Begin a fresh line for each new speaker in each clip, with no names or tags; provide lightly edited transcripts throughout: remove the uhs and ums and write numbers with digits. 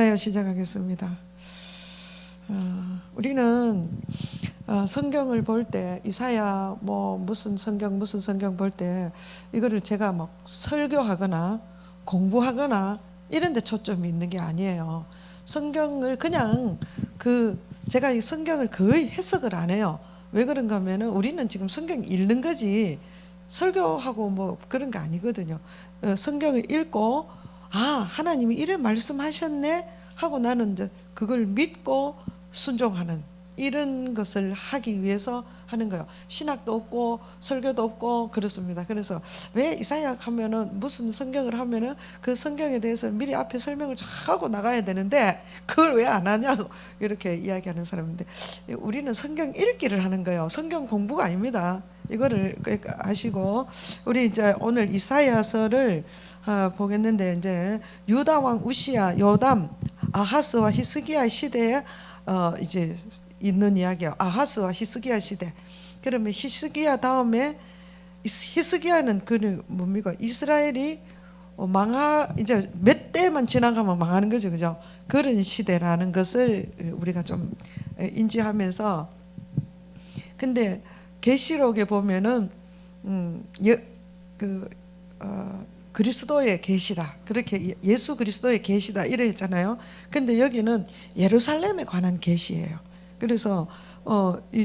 시작하겠습니다. 우리는 성경을 볼 때 이사야 무슨 성경 볼 때 이거를 제가 막 설교하거나 공부하거나 이런 데 초점이 있는 게 아니에요. 성경을 그냥 제가 이 성경을 거의 해석을 안 해요. 왜 그런가 하면은 우리는 지금 성경 읽는 거지 설교하고 뭐 그런 게 아니거든요. 성경을 읽고 하나님이 이래 말씀하셨네 하고 나는 이제 그걸 믿고 순종하는 이런 것을 하기 위해서 하는 거예요. 신학도 없고 설교도 없고 그렇습니다. 그래서 왜 이사야 하면은 무슨 성경을 하면은 그 성경에 대해서 미리 앞에 설명을 쫙 하고 나가야 되는데 그걸 왜 안 하냐고 이렇게 이야기하는 사람인데, 우리는 성경 읽기를 하는 거예요. 성경 공부가 아닙니다. 이거를 아시고 우리 이제 오늘 이사야서를 보겠는데, 이제 유다 왕 우시야, 요담, 아하스와 히스기야 시대에 이제 있는 이야기예요. 아하스와 히스기야 시대. 그러면 히스기야 다음에 히스기야는 그 뭡니까? 이스라엘이 이제 몇 대만 지나가면 망하는 거죠, 그죠? 그런 시대라는 것을 우리가 좀 인지하면서, 근데 계시록에 보면은 그리스도의 계시다, 그렇게 예수 그리스도의 계시다 이래 했잖아요. 근데 여기는 예루살렘에 관한 계시예요. 그래서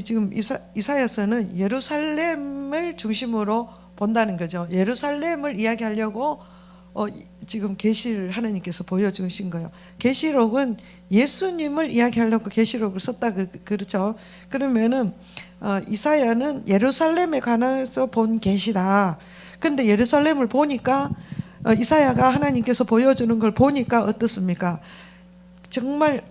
지금 이사야서는 예루살렘을 중심으로 본다는 거죠. 예루살렘을 이야기하려고 지금 계시를 하나님께서 보여주신 거예요. 계시록은 예수님을 이야기하려고 계시록을 썼다 그렇죠. 그러면은 이사야는 예루살렘에 관해서 본 계시다. 근데 예루살렘을 보니까 이사야가 하나님께서 보여주는 걸 보니까 어떻습니까? 정말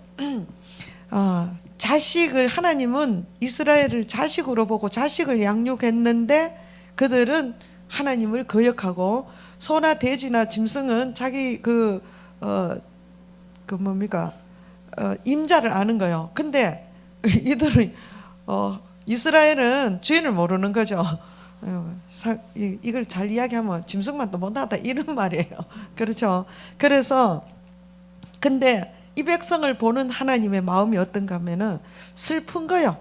자식을, 하나님은 이스라엘을 자식으로 보고 자식을 양육했는데 그들은 하나님을 거역하고, 소나 돼지나 짐승은 자기 임자를 아는 거예요. 근데 이들은 이스라엘은 주인을 모르는 거죠. 이걸 잘 이야기하면 짐승만 또 못하다 이런 말이에요. 그렇죠. 그래서 근데 이 백성을 보는 하나님의 마음이 어떤가 하면은 슬픈 거요.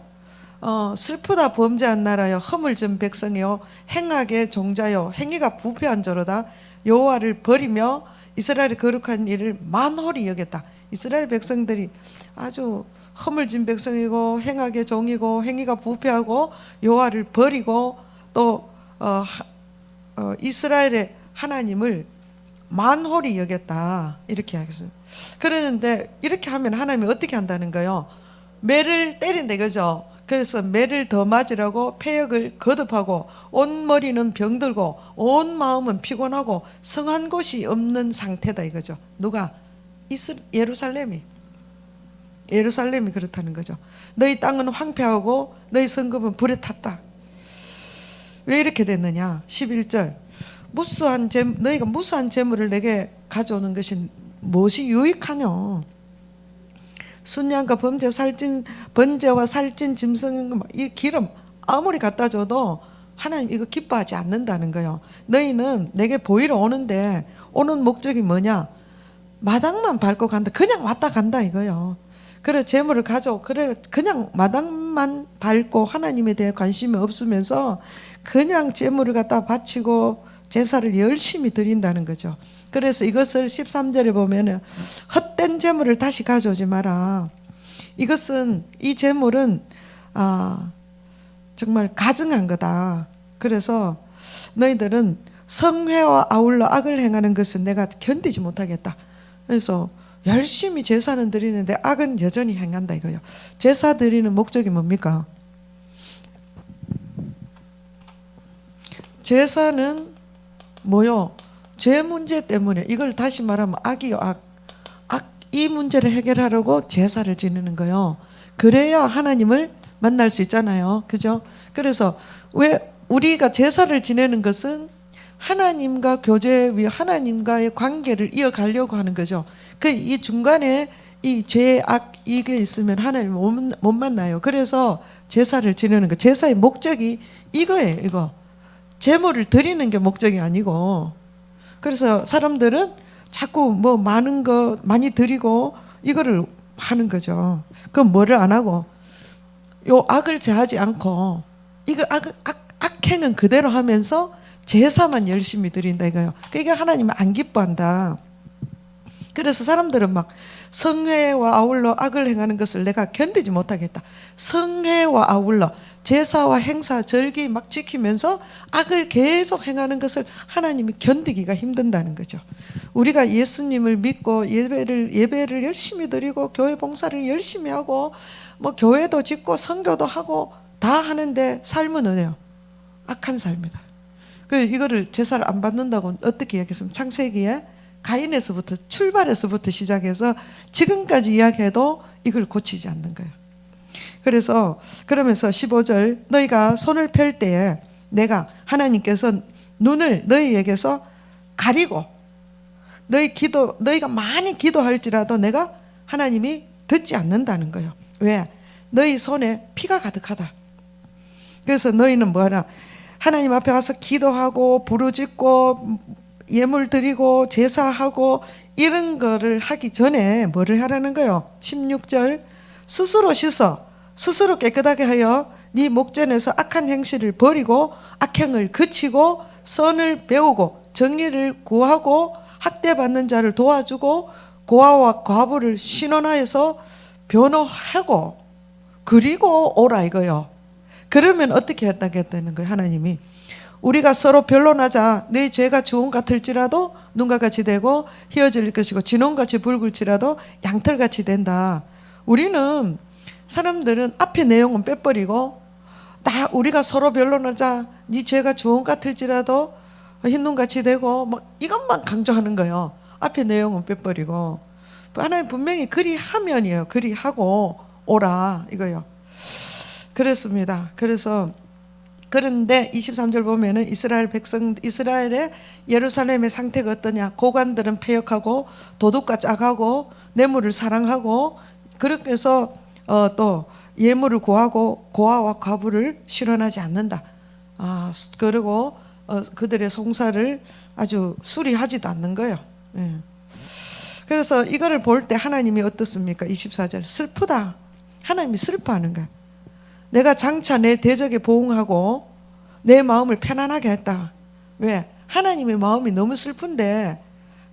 슬프다 범죄한 나라여, 허물 진 백성이요, 행악의 종자요, 행위가 부패한 자로다. 여호와를 버리며 이스라엘의 거룩한 일을 만홀히 여겼다. 이스라엘 백성들이 아주 허물 진 백성이고 행악의 종이고 행위가 부패하고 여호와를 버리고 또 이스라엘의 하나님을 만홀히 여겼다 이렇게 하겠습니다. 그러는데 이렇게 하면 하나님이 어떻게 한다는 거예요? 매를 때린다 이거죠. 그래서 매를 더 맞으라고 폐역을 거듭하고 온 머리는 병들고 온 마음은 피곤하고 성한 곳이 없는 상태다 이거죠. 누가? 예루살렘이 그렇다는 거죠. 너희 땅은 황폐하고 너희 성읍은 불에 탔다. 왜 이렇게 됐느냐? 11절, 너희가 무수한 재물을 내게 가져오는 것이 무엇이 유익하뇨? 순양과 번제와 살찐 짐승, 이 기름 아무리 갖다 줘도 하나님 이거 기뻐하지 않는다는 거예요. 너희는 내게 보이러 오는데 오는 목적이 뭐냐? 마당만 밟고 간다. 그냥 왔다 간다 이거요. 그래 재물을 그냥 마당만 밟고 하나님에 대해 관심이 없으면서 그냥 재물을 갖다 바치고 제사를 열심히 드린다는 거죠. 그래서 이것을 13절에 보면은 헛된 재물을 다시 가져오지 마라. 이 재물은 정말 가증한 거다. 그래서 너희들은 성회와 아울러 악을 행하는 것은 내가 견디지 못하겠다. 그래서 열심히 제사는 드리는데 악은 여전히 행한다 이거예요. 제사 드리는 목적이 뭡니까? 제사는 뭐요? 죄 문제 때문에, 이걸 다시 말하면 악이요, 이 문제를 해결하려고 제사를 지내는 거예요. 그래야 하나님을 만날 수 있잖아요. 그죠? 그래서 왜 우리가 제사를 지내는 것은 하나님과 하나님과의 관계를 이어가려고 하는 거죠. 이 중간에 이 죄, 이게 있으면 하나님을 못 만나요. 그래서 제사를 지내는 거. 제사의 목적이 이거예요, 이거. 제물을 드리는 게 목적이 아니고. 그래서 사람들은 자꾸 많은 거 많이 드리고 이거를 하는 거죠. 그럼 뭐를 안 하고 요 악을 제하지 않고 이거 악행은 그대로 하면서 제사만 열심히 드린다 이거예요. 그러니까 하나님은 안 기뻐한다. 그래서 사람들은 막 성회와 아울러 악을 행하는 것을 내가 견디지 못하겠다. 성회와 아울러 제사와 행사 절기 막 지키면서 악을 계속 행하는 것을 하나님이 견디기가 힘든다는 거죠. 우리가 예수님을 믿고 예배를 열심히 드리고 교회 봉사를 열심히 하고 뭐 교회도 짓고 선교도 하고 다 하는데 삶은 어때요? 악한 삶이다. 그 이거를 제사를 안 받는다고 어떻게 이야기했으면 창세기에 가인에서부터 출발해서부터 시작해서 지금까지 이야기해도 이걸 고치지 않는 거예요. 그래서 그러면서 15절 너희가 손을 펼 때에 내가 하나님께서 눈을 너희에게서 가리고 너희가 많이 기도할지라도 내가 하나님이 듣지 않는다는 거예요. 왜? 너희 손에 피가 가득하다. 그래서 너희는 뭐하나 하나님 앞에 와서 기도하고 부르짖고 예물 드리고 제사하고 이런 거를 하기 전에 뭐를 하라는 거예요? 16절 스스로 씻어 스스로 깨끗하게 하여 네 목전에서 악한 행실을 버리고 악행을 그치고 선을 배우고 정의를 구하고 학대받는 자를 도와주고 고아와 과부를 신원하여서 변호하고 그리고 오라 이거요. 그러면 어떻게 했다는 거예요? 하나님이 우리가 서로 변론하자. 네 죄가 주홍 같을지라도 눈과 같이 되고 휘어질 것이고 진홍같이 붉을지라도 양털같이 된다. 우리는 사람들은 앞에 내용은 빼버리고 우리가 서로 변론하자. 네 죄가 주홍 같을지라도 흰눈같이 되고 막 이것만 강조하는 거예요. 앞에 내용은 빼버리고 하나님 분명히 그리하면이에요. 그리하고 오라 이거요. 그렇습니다. 그런데 23절 보면은 이스라엘의 예루살렘의 상태가 어떠냐? 고관들은 패역하고 도둑과 짝하고 뇌물을 사랑하고 그렇게 해서 또 예물을 구하고 고아와 과부를 실현하지 않는다. 그리고 그들의 송사를 아주 수리하지도 않는 거예요. 예. 그래서 이거를 볼 때 하나님이 어떻습니까? 24절 슬프다. 하나님이 슬퍼하는 거야. 내가 장차 내 대적에 보응하고 내 마음을 편안하게 했다. 왜? 하나님의 마음이 너무 슬픈데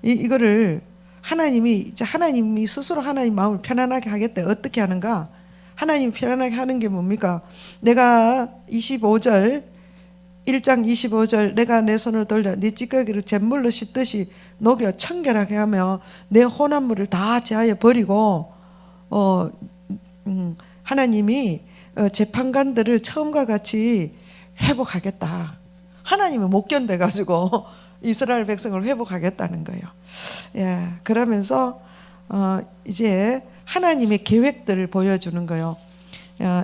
이거를 하나님이 스스로 하나님 마음을 편안하게 하겠다. 어떻게 하는가? 하나님이 편안하게 하는 게 뭡니까? 내가 1장 25절 내가 내 손을 돌려 네 찌꺼기를 잿물로 씻듯이 녹여 청결하게 하며 내 혼합물을 다 제하여 버리고 하나님이 재판관들을 처음과 같이 회복하겠다. 하나님은 못 견뎌가지고 이스라엘 백성을 회복하겠다는 거예요. 예, 그러면서 이제 하나님의 계획들을 보여주는 거예요.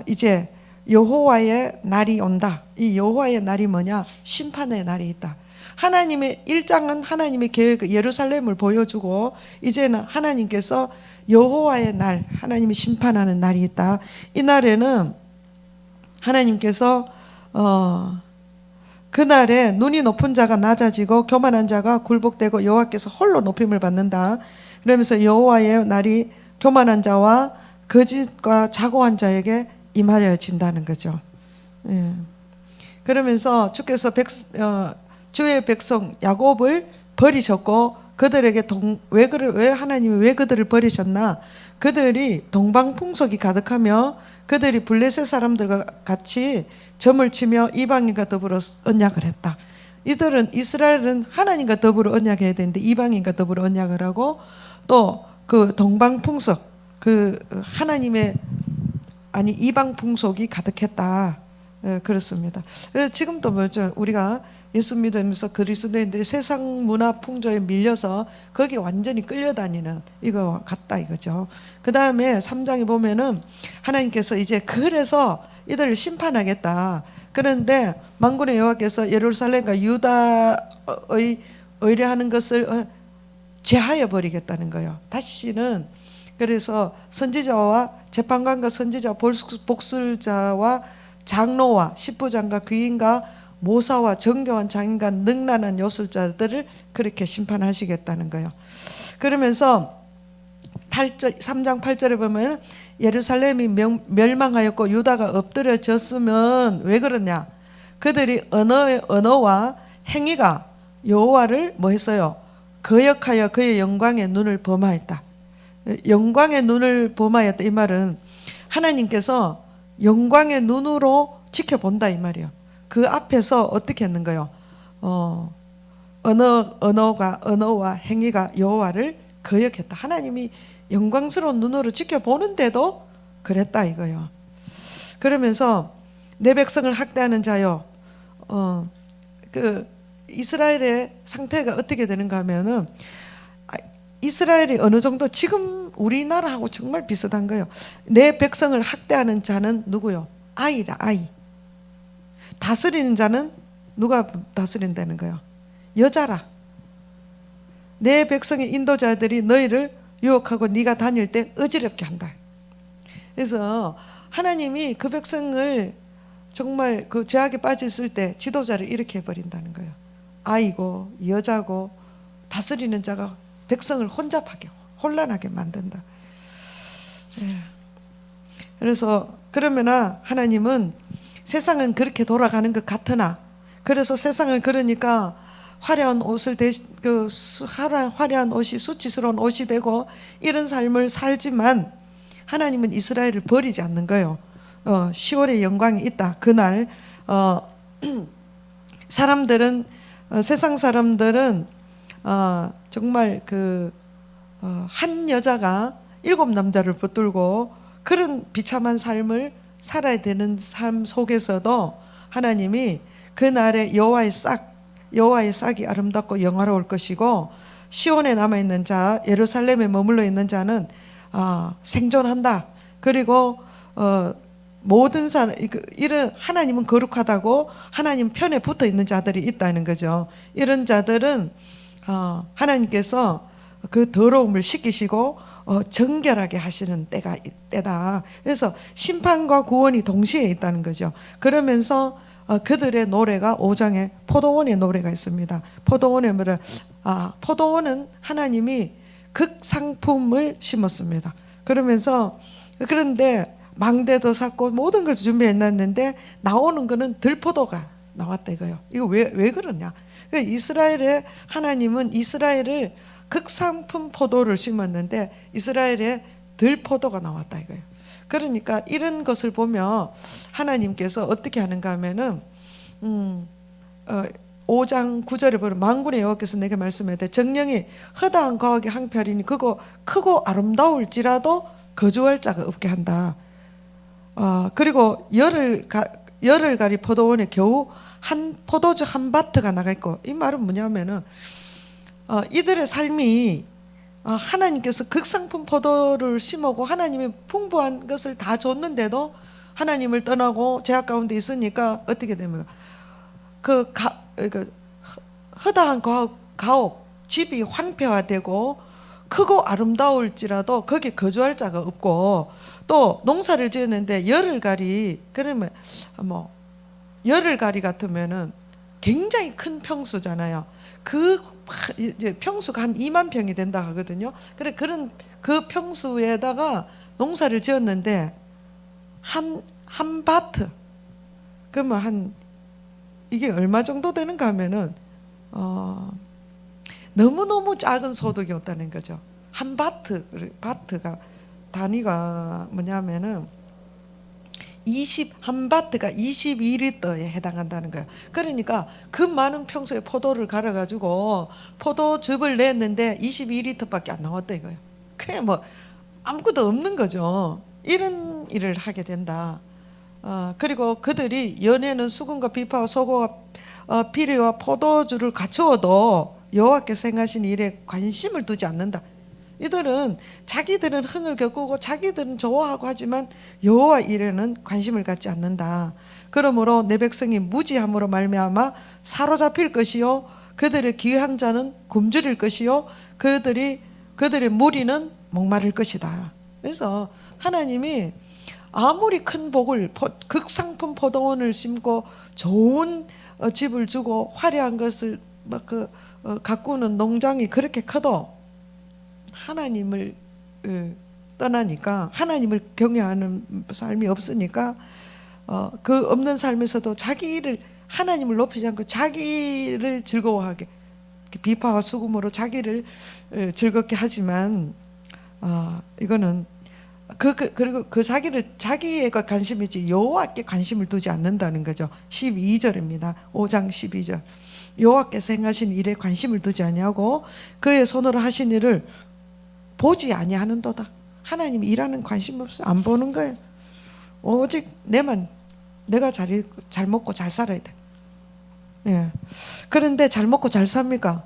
이제 여호와의 날이 온다. 이 여호와의 날이 뭐냐? 심판의 날이 있다. 하나님의 1장은 하나님의 계획 예루살렘을 보여주고 이제는 하나님께서 여호와의 날, 하나님이 심판하는 날이 있다. 이 날에는 하나님께서 그날에 눈이 높은 자가 낮아지고 교만한 자가 굴복되고 여호와께서 홀로 높임을 받는다. 그러면서 여호와의 날이 교만한 자와 거짓과 자고한 자에게 임하여진다는 거죠. 예. 그러면서 주께서 주의 백성 야곱을 버리셨고 그들에게 왜 하나님이 왜 그들을 버리셨나? 그들이 동방풍속이 가득하며 그들이 블레셋 사람들과 같이 점을 치며 이방인과 더불어 언약을 했다. 이스라엘은 하나님과 더불어 언약해야 되는데 이방인과 더불어 언약을 하고 또 그 동방풍속 그 하나님의 이방 풍속이 가득했다. 그렇습니다. 지금도 뭐죠? 우리가 예수 믿으면서 그리스도인들이 세상 문화 풍조에 밀려서 거기 완전히 끌려다니는 이거 같다 이거죠. 그 다음에 3장에 보면은 하나님께서 이제 그래서 이들을 심판하겠다. 그런데 만군의 여호와께서 예루살렘과 유다의 의뢰하는 것을 제하여 버리겠다는 거예요. 다시는 그래서 선지자와 재판관과 선지자 복술자와 장로와 십부장과 귀인과 모사와 정교한 장인과 능란한 요술자들을 그렇게 심판하시겠다는 거예요. 그러면서 3장 8절에 보면 예루살렘이 멸망하였고 유다가 엎드려졌으면 왜 그러냐? 그들이 언어와 행위가 여호와를 뭐 했어요? 거역하여 그의 영광의 눈을 범하였다. 영광의 눈을 범하였다. 이 말은 하나님께서 영광의 눈으로 지켜본다 이 말이에요. 그 앞에서 어떻게 했는가요? 언어와 행위가 여호와를 거역했다. 하나님이 영광스러운 눈으로 지켜보는데도 그랬다 이거요. 그러면서 내 백성을 학대하는 자요. 그 이스라엘의 상태가 어떻게 되는가 하면은 이스라엘이 어느 정도 지금 우리나라하고 정말 비슷한 거예요. 내 백성을 학대하는 자는 누구요? 아이다, 아이. 다스리는 자는 누가 다스린다는 거예요? 여자라. 내 백성의 인도자들이 너희를 유혹하고 네가 다닐 때 어지럽게 한다. 그래서 하나님이 그 백성을 정말 그 죄악에 빠져 있을 때 지도자를 이렇게 해버린다는 거예요. 아이고 여자고 다스리는 자가 백성을 혼잡하게 혼란하게 만든다. 그래서 그러면 하나님은 세상은 그렇게 돌아가는 것 같으나 그래서 세상을 그러니까 화려한 옷을 화려한 옷이 수치스러운 옷이 되고 이런 삶을 살지만 하나님은 이스라엘을 버리지 않는 거예요. 시온의 영광이 있다. 그날 사람들은 세상 사람들은 정말 한 여자가 7 남자를 붙들고 그런 비참한 삶을 살아야 되는 삶 속에서도 하나님이 그날의 여호와의 싹이 아름답고 영화로울 것이고 시온에 남아있는 자 예루살렘에 머물러 있는 자는 생존한다. 그리고 모든 사람 이런 하나님은 거룩하다고 하나님 편에 붙어 있는 자들이 있다는 거죠. 이런 자들은 하나님께서 그 더러움을 씻기시고 정결하게 하시는 때다. 그래서 심판과 구원이 동시에 있다는 거죠. 그러면서 그들의 노래가 5장에 포도원의 노래가 있습니다. 포도원의 노래. 포도원은 하나님이 극상품을 심었습니다. 그런데 망대도 샀고 모든 걸 준비해놨는데 나오는 거는 들포도가 나왔다 이거요. 이거 왜 그러냐? 그러니까 이스라엘의 하나님은 이스라엘을 극상품 포도를 심었는데 이스라엘에 들포도가 나왔다 이거예요. 그러니까 이런 것을 보면 하나님께서 어떻게 하는가 하면은 5장 9절에 보면 만군의 여호와께서 내게 말씀하되 정령이 허다한 거하기 항폐하리니 그거 크고 아름다울지라도 거주할 자가 없게 한다. 그리고 열흘가리 포도원에 겨우 한 포도주 한 바트가 나가 있고 이 말은 뭐냐면은 이들의 삶이 하나님께서 극상품 포도를 심었고 하나님이 풍부한 것을 다 줬는데도 하나님을 떠나고 죄악 가운데 있으니까 어떻게 됩니까? 허다한 가옥 집이 황폐화되고 크고 아름다울지라도 거기 거주할 자가 없고 또 농사를 지었는데 열흘가리 그러면 열흘가리 같으면은 굉장히 큰 평수잖아요. 이제 평수가 한 2만 평이 된다 하거든요. 그런 그 평수에다가 농사를 지었는데 한 바트 그러면 이게 얼마 정도 되는가 하면은 너무너무 작은 소득이었다는 거죠. 한 바트가 단위가 뭐냐면은 한 바트가 22리터에 해당한다는 거예요. 그러니까 그 많은 평소에 포도를 갈아가지고 포도즙을 냈는데 22리터밖에 안 나왔다 이거예요. 그냥 아무것도 없는 거죠. 이런 일을 하게 된다. 그리고 그들이 연애는 수금과 비파와 소고와 피리와 포도주를 갖추어도 여호와께서 행하신 일에 관심을 두지 않는다. 이들은 자기들은 흥을 겪고 자기들은 좋아하고 하지만 여호와 일에는 관심을 갖지 않는다. 그러므로 내 백성이 무지함으로 말미암아 사로잡힐 것이요 그들의 귀한 자는 굶주릴 것이요 그들의 무리는 목마를 것이다. 그래서 하나님이 아무리 큰 복을 극상품 포도원을 심고 좋은 집을 주고 화려한 것을 가꾸는 농장이 그렇게 커도 하나님을 떠나니까 하나님을 경외하는 삶이 없으니까 그 없는 삶에서도 자기를 하나님을 높이지 않고 자기를 즐거워하게 비파와 수금으로 자기를 즐겁게 하지만 이거는 그리고 그 자기에게 관심이지 여호와께 관심을 두지 않는다는 거죠. 12절입니다. 5장 12절. 여호와께서 행하신 일에 관심을 두지 아니하고 그의 손으로 하신 일을 보지 아니하는도다. 하나님이 일하는 관심 없어요. 안 보는 거예요. 오직 내가 잘 먹고 잘 살아야 돼. 예. 그런데 잘 먹고 잘 삽니까?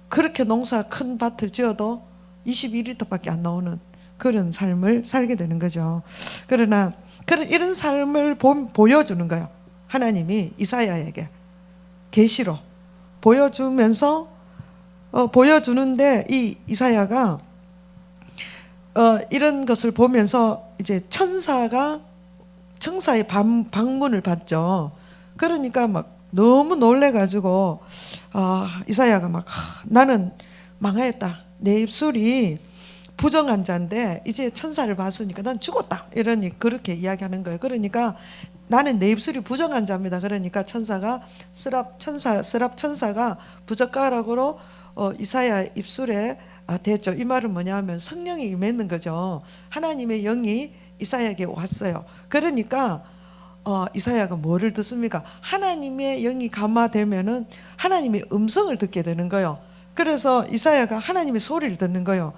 그렇게 농사 큰 밭을 지어도 21리터밖에 안 나오는 그런 삶을 살게 되는 거죠. 그러나 이런 삶을 보여주는 거예요. 하나님이 이사야에게 계시로 보여주면서 보여주는데 이 이사야가 이런 것을 보면서 이제 천사의 방문을 받죠. 그러니까 막 너무 놀래가지고 이사야가 막 나는 망하였다. 내 입술이 부정한 자인데 이제 천사를 봤으니까 난 죽었다. 이러니 그렇게 이야기하는 거예요. 그러니까 나는 내 입술이 부정한 자입니다. 그러니까 스랍 천사가 부젓가락으로 이사야 입술에 대죠. 이 말은 뭐냐면 성령이 임했는 거죠. 하나님의 영이 이사야에게 왔어요. 그러니까 이사야가 뭐를 듣습니까? 하나님의 영이 감화되면은 하나님의 음성을 듣게 되는 거예요. 그래서 이사야가 하나님의 소리를 듣는 거예요.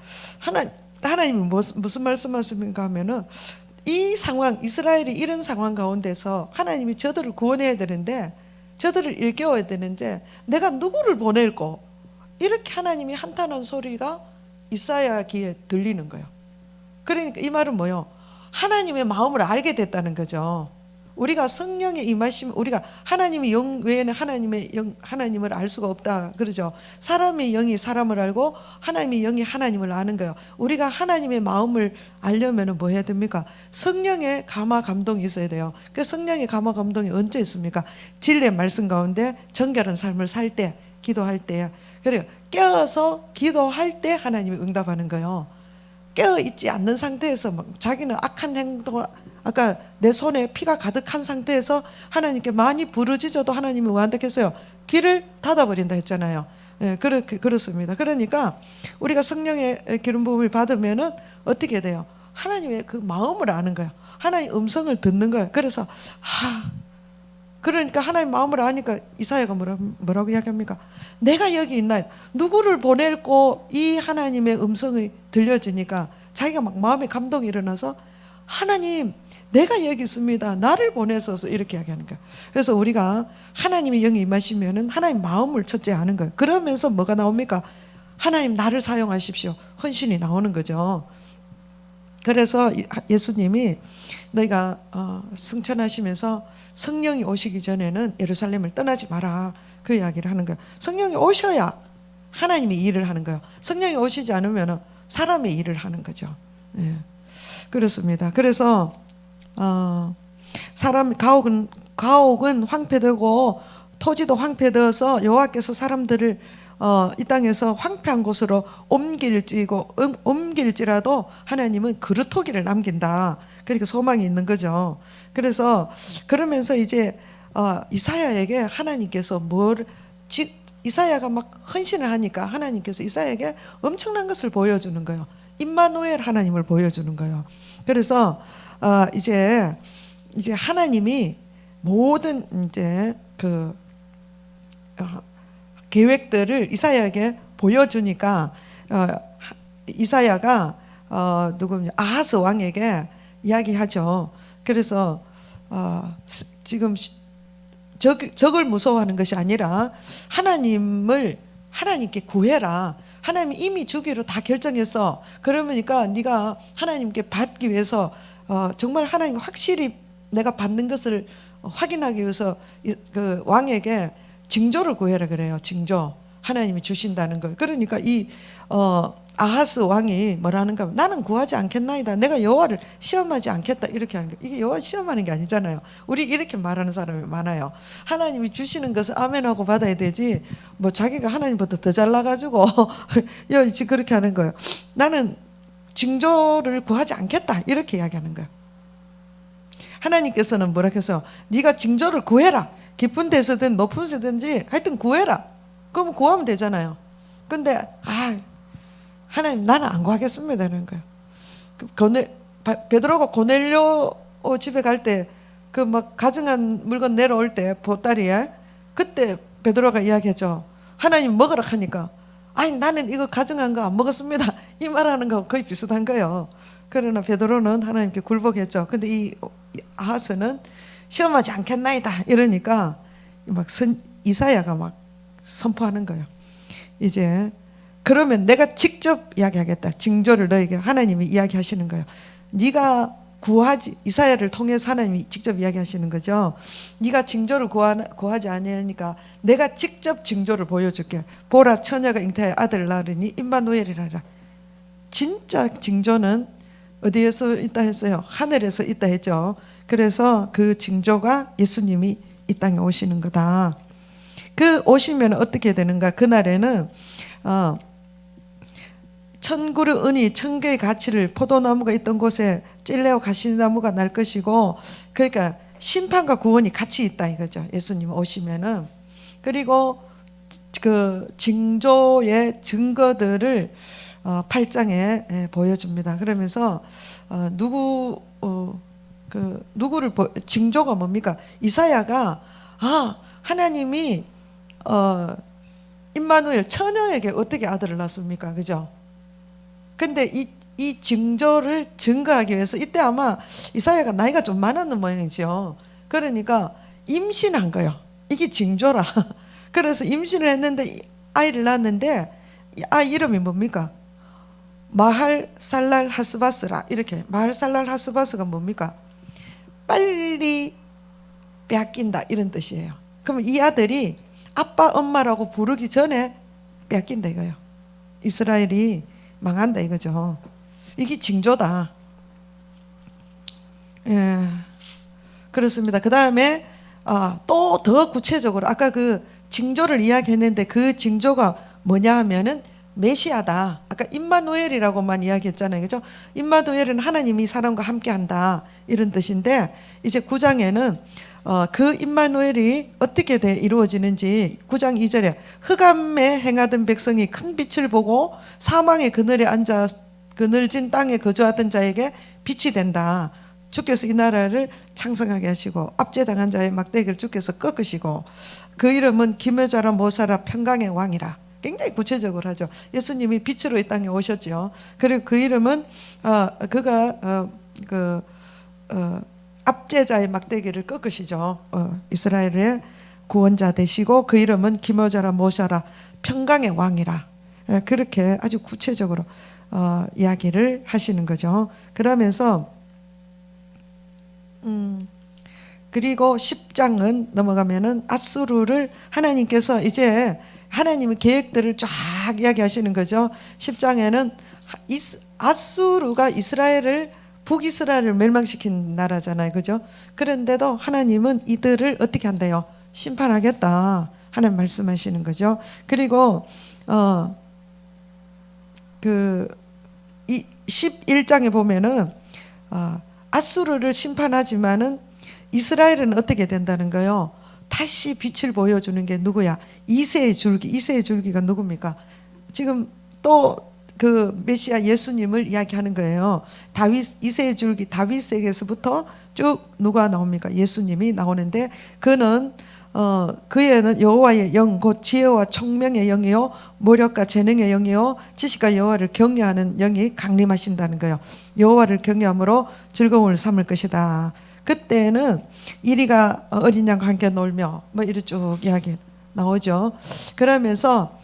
하나님이 무슨 말씀하십니까 하면은 이 상황, 이스라엘이 이런 상황 가운데서 하나님이 저들을 구원해야 되는데, 저들을 일깨워야 되는데 내가 누구를 보낼꼬? 이렇게 하나님이 한탄한 소리가 이사야 귀에 들리는 거예요. 그러니까 이 말은 뭐요? 하나님의 마음을 알게 됐다는 거죠. 우리가 성령에 임하시면 우리가 하나님의 영 외에는 하나님을 알 수가 없다 그러죠. 사람의 영이 사람을 알고 하나님의 영이 하나님을 아는 거예요. 우리가 하나님의 마음을 알려면 뭐 해야 됩니까? 성령의 감화 감동이 있어야 돼요. 그 성령의 감화 감동이 언제 있습니까? 진리의 말씀 가운데 정결한 삶을 살 때, 기도할 때. 그래요. 깨어서 기도할 때 하나님이 응답하는 거예요. 깨어 있지 않는 상태에서 막 자기는 악한 행동을, 아까 내 손에 피가 가득한 상태에서 하나님께 많이 부르짖어도 하나님이 뭐한다 했어요? 귀를 닫아버린다 했잖아요. 예, 그렇습니다. 그러니까 우리가 성령의 기름 부음을 받으면은 어떻게 돼요? 하나님의 그 마음을 아는 거예요. 하나님의 음성을 듣는 거예요. 그래서 그러니까 하나님 마음을 아니까 이사야가 뭐라고 이야기합니까? 내가 여기 있나요? 누구를 보낼고 이 하나님의 음성이 들려지니까 자기가 막 마음에 감동이 일어나서 하나님 내가 여기 있습니다. 나를 보내소서 이렇게 이야기하는 거예요. 그래서 우리가 하나님의 영이 임하시면은 하나님 마음을 첫째 아는 거예요. 그러면서 뭐가 나옵니까? 하나님 나를 사용하십시오. 헌신이 나오는 거죠. 그래서 예수님이 너희가 승천하시면서 성령이 오시기 전에는 예루살렘을 떠나지 마라 그 이야기를 하는 거예요. 성령이 오셔야 하나님이 일을 하는 거예요. 성령이 오시지 않으면 사람의 일을 하는 거죠. 예. 그렇습니다. 그래서 가옥은 황폐되고 토지도 황폐되어서 여호와께서 사람들을 이 땅에서 황폐한 곳으로 옮길지라도 하나님은 그루터기를 남긴다. 그러니까 소망이 있는 거죠. 그러면서 이제 이사야에게 하나님께서 이사야가 막 헌신을 하니까 하나님께서 이사야에게 엄청난 것을 보여주는 거예요. 임마누엘 하나님을 보여주는 거예요. 그래서 이제 하나님이 모든 이제 그 계획들을 이사야에게 보여주니까 이사야가 누구냐 아하스 왕에게 이야기하죠. 그래서 지금 적을 무서워하는 것이 아니라 하나님께 구해라. 하나님이 이미 주기로 다 결정했어. 그러니까 네가 하나님께 받기 위해서 정말 하나님 확실히 내가 받는 것을 확인하기 위해서 그 왕에게 징조를 구해라 그래요. 징조. 하나님이 주신다는 걸. 그러니까 이 아하스 왕이 뭐라는가? 나는 구하지 않겠나이다. 내가 여호와를 시험하지 않겠다. 이렇게 하는 거. 이게 여호와 시험하는 게 아니잖아요. 우리 이렇게 말하는 사람이 많아요. 하나님이 주시는 것을 아멘하고 받아야 되지. 뭐 자기가 하나님보다 더 잘나가지고 그렇게 하는 거예요. 나는 징조를 구하지 않겠다 이렇게 이야기하는 거예요. 하나님께서는 뭐라 해서 네가 징조를 구해라. 깊은 데서든 높은 데든지 하여튼 구해라. 그러면 구하면 되잖아요. 근데 하나님 나는 안 구하겠습니다 이런 거예요. 베드로가 고넬료 집에 갈 때 그 막 가증한 물건 내려올 때 보따리에 그때 베드로가 이야기했죠. 하나님 먹으라 하니까 아니 나는 이거 가증한 거 안 먹었습니다. 이 말하는 거 거의 비슷한 거예요. 그러나 베드로는 하나님께 굴복했죠. 근데 이 아하스는 시험하지 않겠나이다 이러니까 막 이사야가 막 선포하는 거예요. 이제 그러면 내가 직접 이야기하겠다. 징조를 너에게 하나님이 이야기하시는 거예요. 네가 구하지, 이사야를 통해서 하나님이 직접 이야기하시는 거죠. 네가 징조를 구하지 않으니까 내가 직접 징조를 보여줄게. 보라 처녀가 잉태하여 아들을 낳으리니 임마누엘이라. 진짜 징조는 어디에서 있다 했어요? 하늘에서 있다 했죠. 그래서 그 징조가 예수님이 이 땅에 오시는 거다. 그 오시면 어떻게 되는가? 그날에는 천그루 은이 천 개의 가치를 포도나무가 있던 곳에 찔레오 가시나무가 날 것이고, 그러니까 심판과 구원이 같이 있다 이거죠. 예수님 오시면은. 그리고 그 징조의 증거들을 8장에 보여줍니다. 그러면서 누구를 징조가 뭡니까? 이사야가 하나님이 임마누엘 처녀에게 어떻게 아들을 낳습니까? 그죠? 근데 이 징조를 증거하기 위해서 이때 아마 이사야가 나이가 좀 많았는 모양이죠. 그러니까 임신한 거예요. 이게 징조라. 그래서 임신을 했는데 아이를 낳았는데 아이 이름이 뭡니까? 마할살랄 하스바스라. 이렇게 마할살랄 하스바스가 뭡니까? 빨리 빼앗긴다 이런 뜻이에요. 그러면 이 아들이 아빠 엄마라고 부르기 전에 빼앗긴다 이거예요. 이스라엘이 망한다 이거죠. 이게 징조다. 예, 그렇습니다. 그 다음에 또 더 구체적으로 아까 그 징조를 이야기했는데 그 징조가 뭐냐 하면은 메시아다. 아까 임마누엘이라고만 이야기했잖아요. 그죠? 임마누엘은 하나님이 사람과 함께한다 이런 뜻인데 이제 9장에는 그 임마누엘이 어떻게 이루어지는지 9장 2절에 흑암에 행하던 백성이 큰 빛을 보고 사망의 그늘에 앉아 그늘진 땅에 거주하던 자에게 빛이 된다. 주께서 이 나라를 창성하게 하시고 압제당한 자의 막대기를 주께서 꺾으시고 그 이름은 기묘자라 모사라 평강의 왕이라. 굉장히 구체적으로 하죠. 예수님이 빛으로 이 땅에 오셨죠. 그리고 그 이름은 그가 압제자의 막대기를 꺾으시죠. 이스라엘의 구원자 되시고 그 이름은 기묘자라 모사라 평강의 왕이라. 그렇게 아주 구체적으로 이야기를 하시는 거죠. 그러면서 그리고 10장은 넘어가면은 아수르를 하나님께서 이제 하나님의 계획들을 쫙 이야기하시는 거죠. 10장에는 아수르가 이스라엘을 북이스라엘을 멸망시킨 나라잖아요. 그죠? 그런데도 하나님은 이들을 어떻게 한대요? 심판하겠다. 하나님 말씀하시는 거죠. 그리고 이 11장에 보면은 아수르를 심판하지만은 이스라엘은 어떻게 된다는 거예요? 다시 빛을 보여주는 게 누구야? 이새의 줄기. 이새의 줄기가 누굽니까? 지금 또 그 메시아 예수님을 이야기하는 거예요. 이새의 줄기 다윗에게서부터 쭉 누가 나옵니까? 예수님이 나오는데 그는 그에는 여호와의 영 곧 지혜와 총명의 영이요 모력과 재능의 영이요 지식과 여호와를 경외하는 영이 강림하신다는 거예요. 여호와를 경외함으로 즐거움을 삼을 것이다. 그때는 이리가 어린 양과 함께 놀며 뭐 이렇게 쭉 이야기 나오죠. 그러면서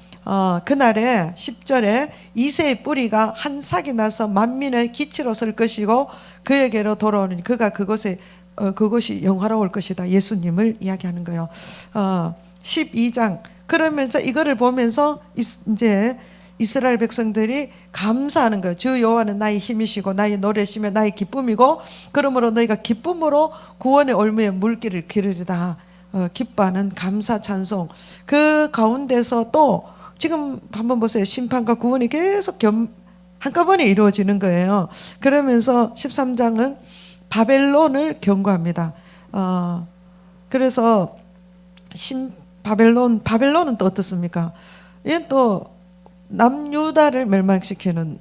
그날에 10절에 이새의 뿌리가 한 삭이 나서 만민의 기치로 설 것이고 그에게로 돌아오니 그가 그것이 영화로울 것이다. 예수님을 이야기하는 거예요. 12장 그러면서 이거를 보면서 이제 이스라엘 백성들이 감사하는 거예요. 주 여호와는 나의 힘이시고 나의 노래시며 나의 기쁨이고 그러므로 너희가 기쁨으로 구원의 올무에 물길을 기르리다. 기뻐하는 감사 찬송. 그 가운데서 또 지금 한번 보세요. 심판과 구원이 계속 한꺼번에 이루어지는 거예요. 그러면서 13장은 바벨론을 경고합니다. 그래서 바벨론은 또 어떻습니까? 얘는 또 남유다를 멸망시키는,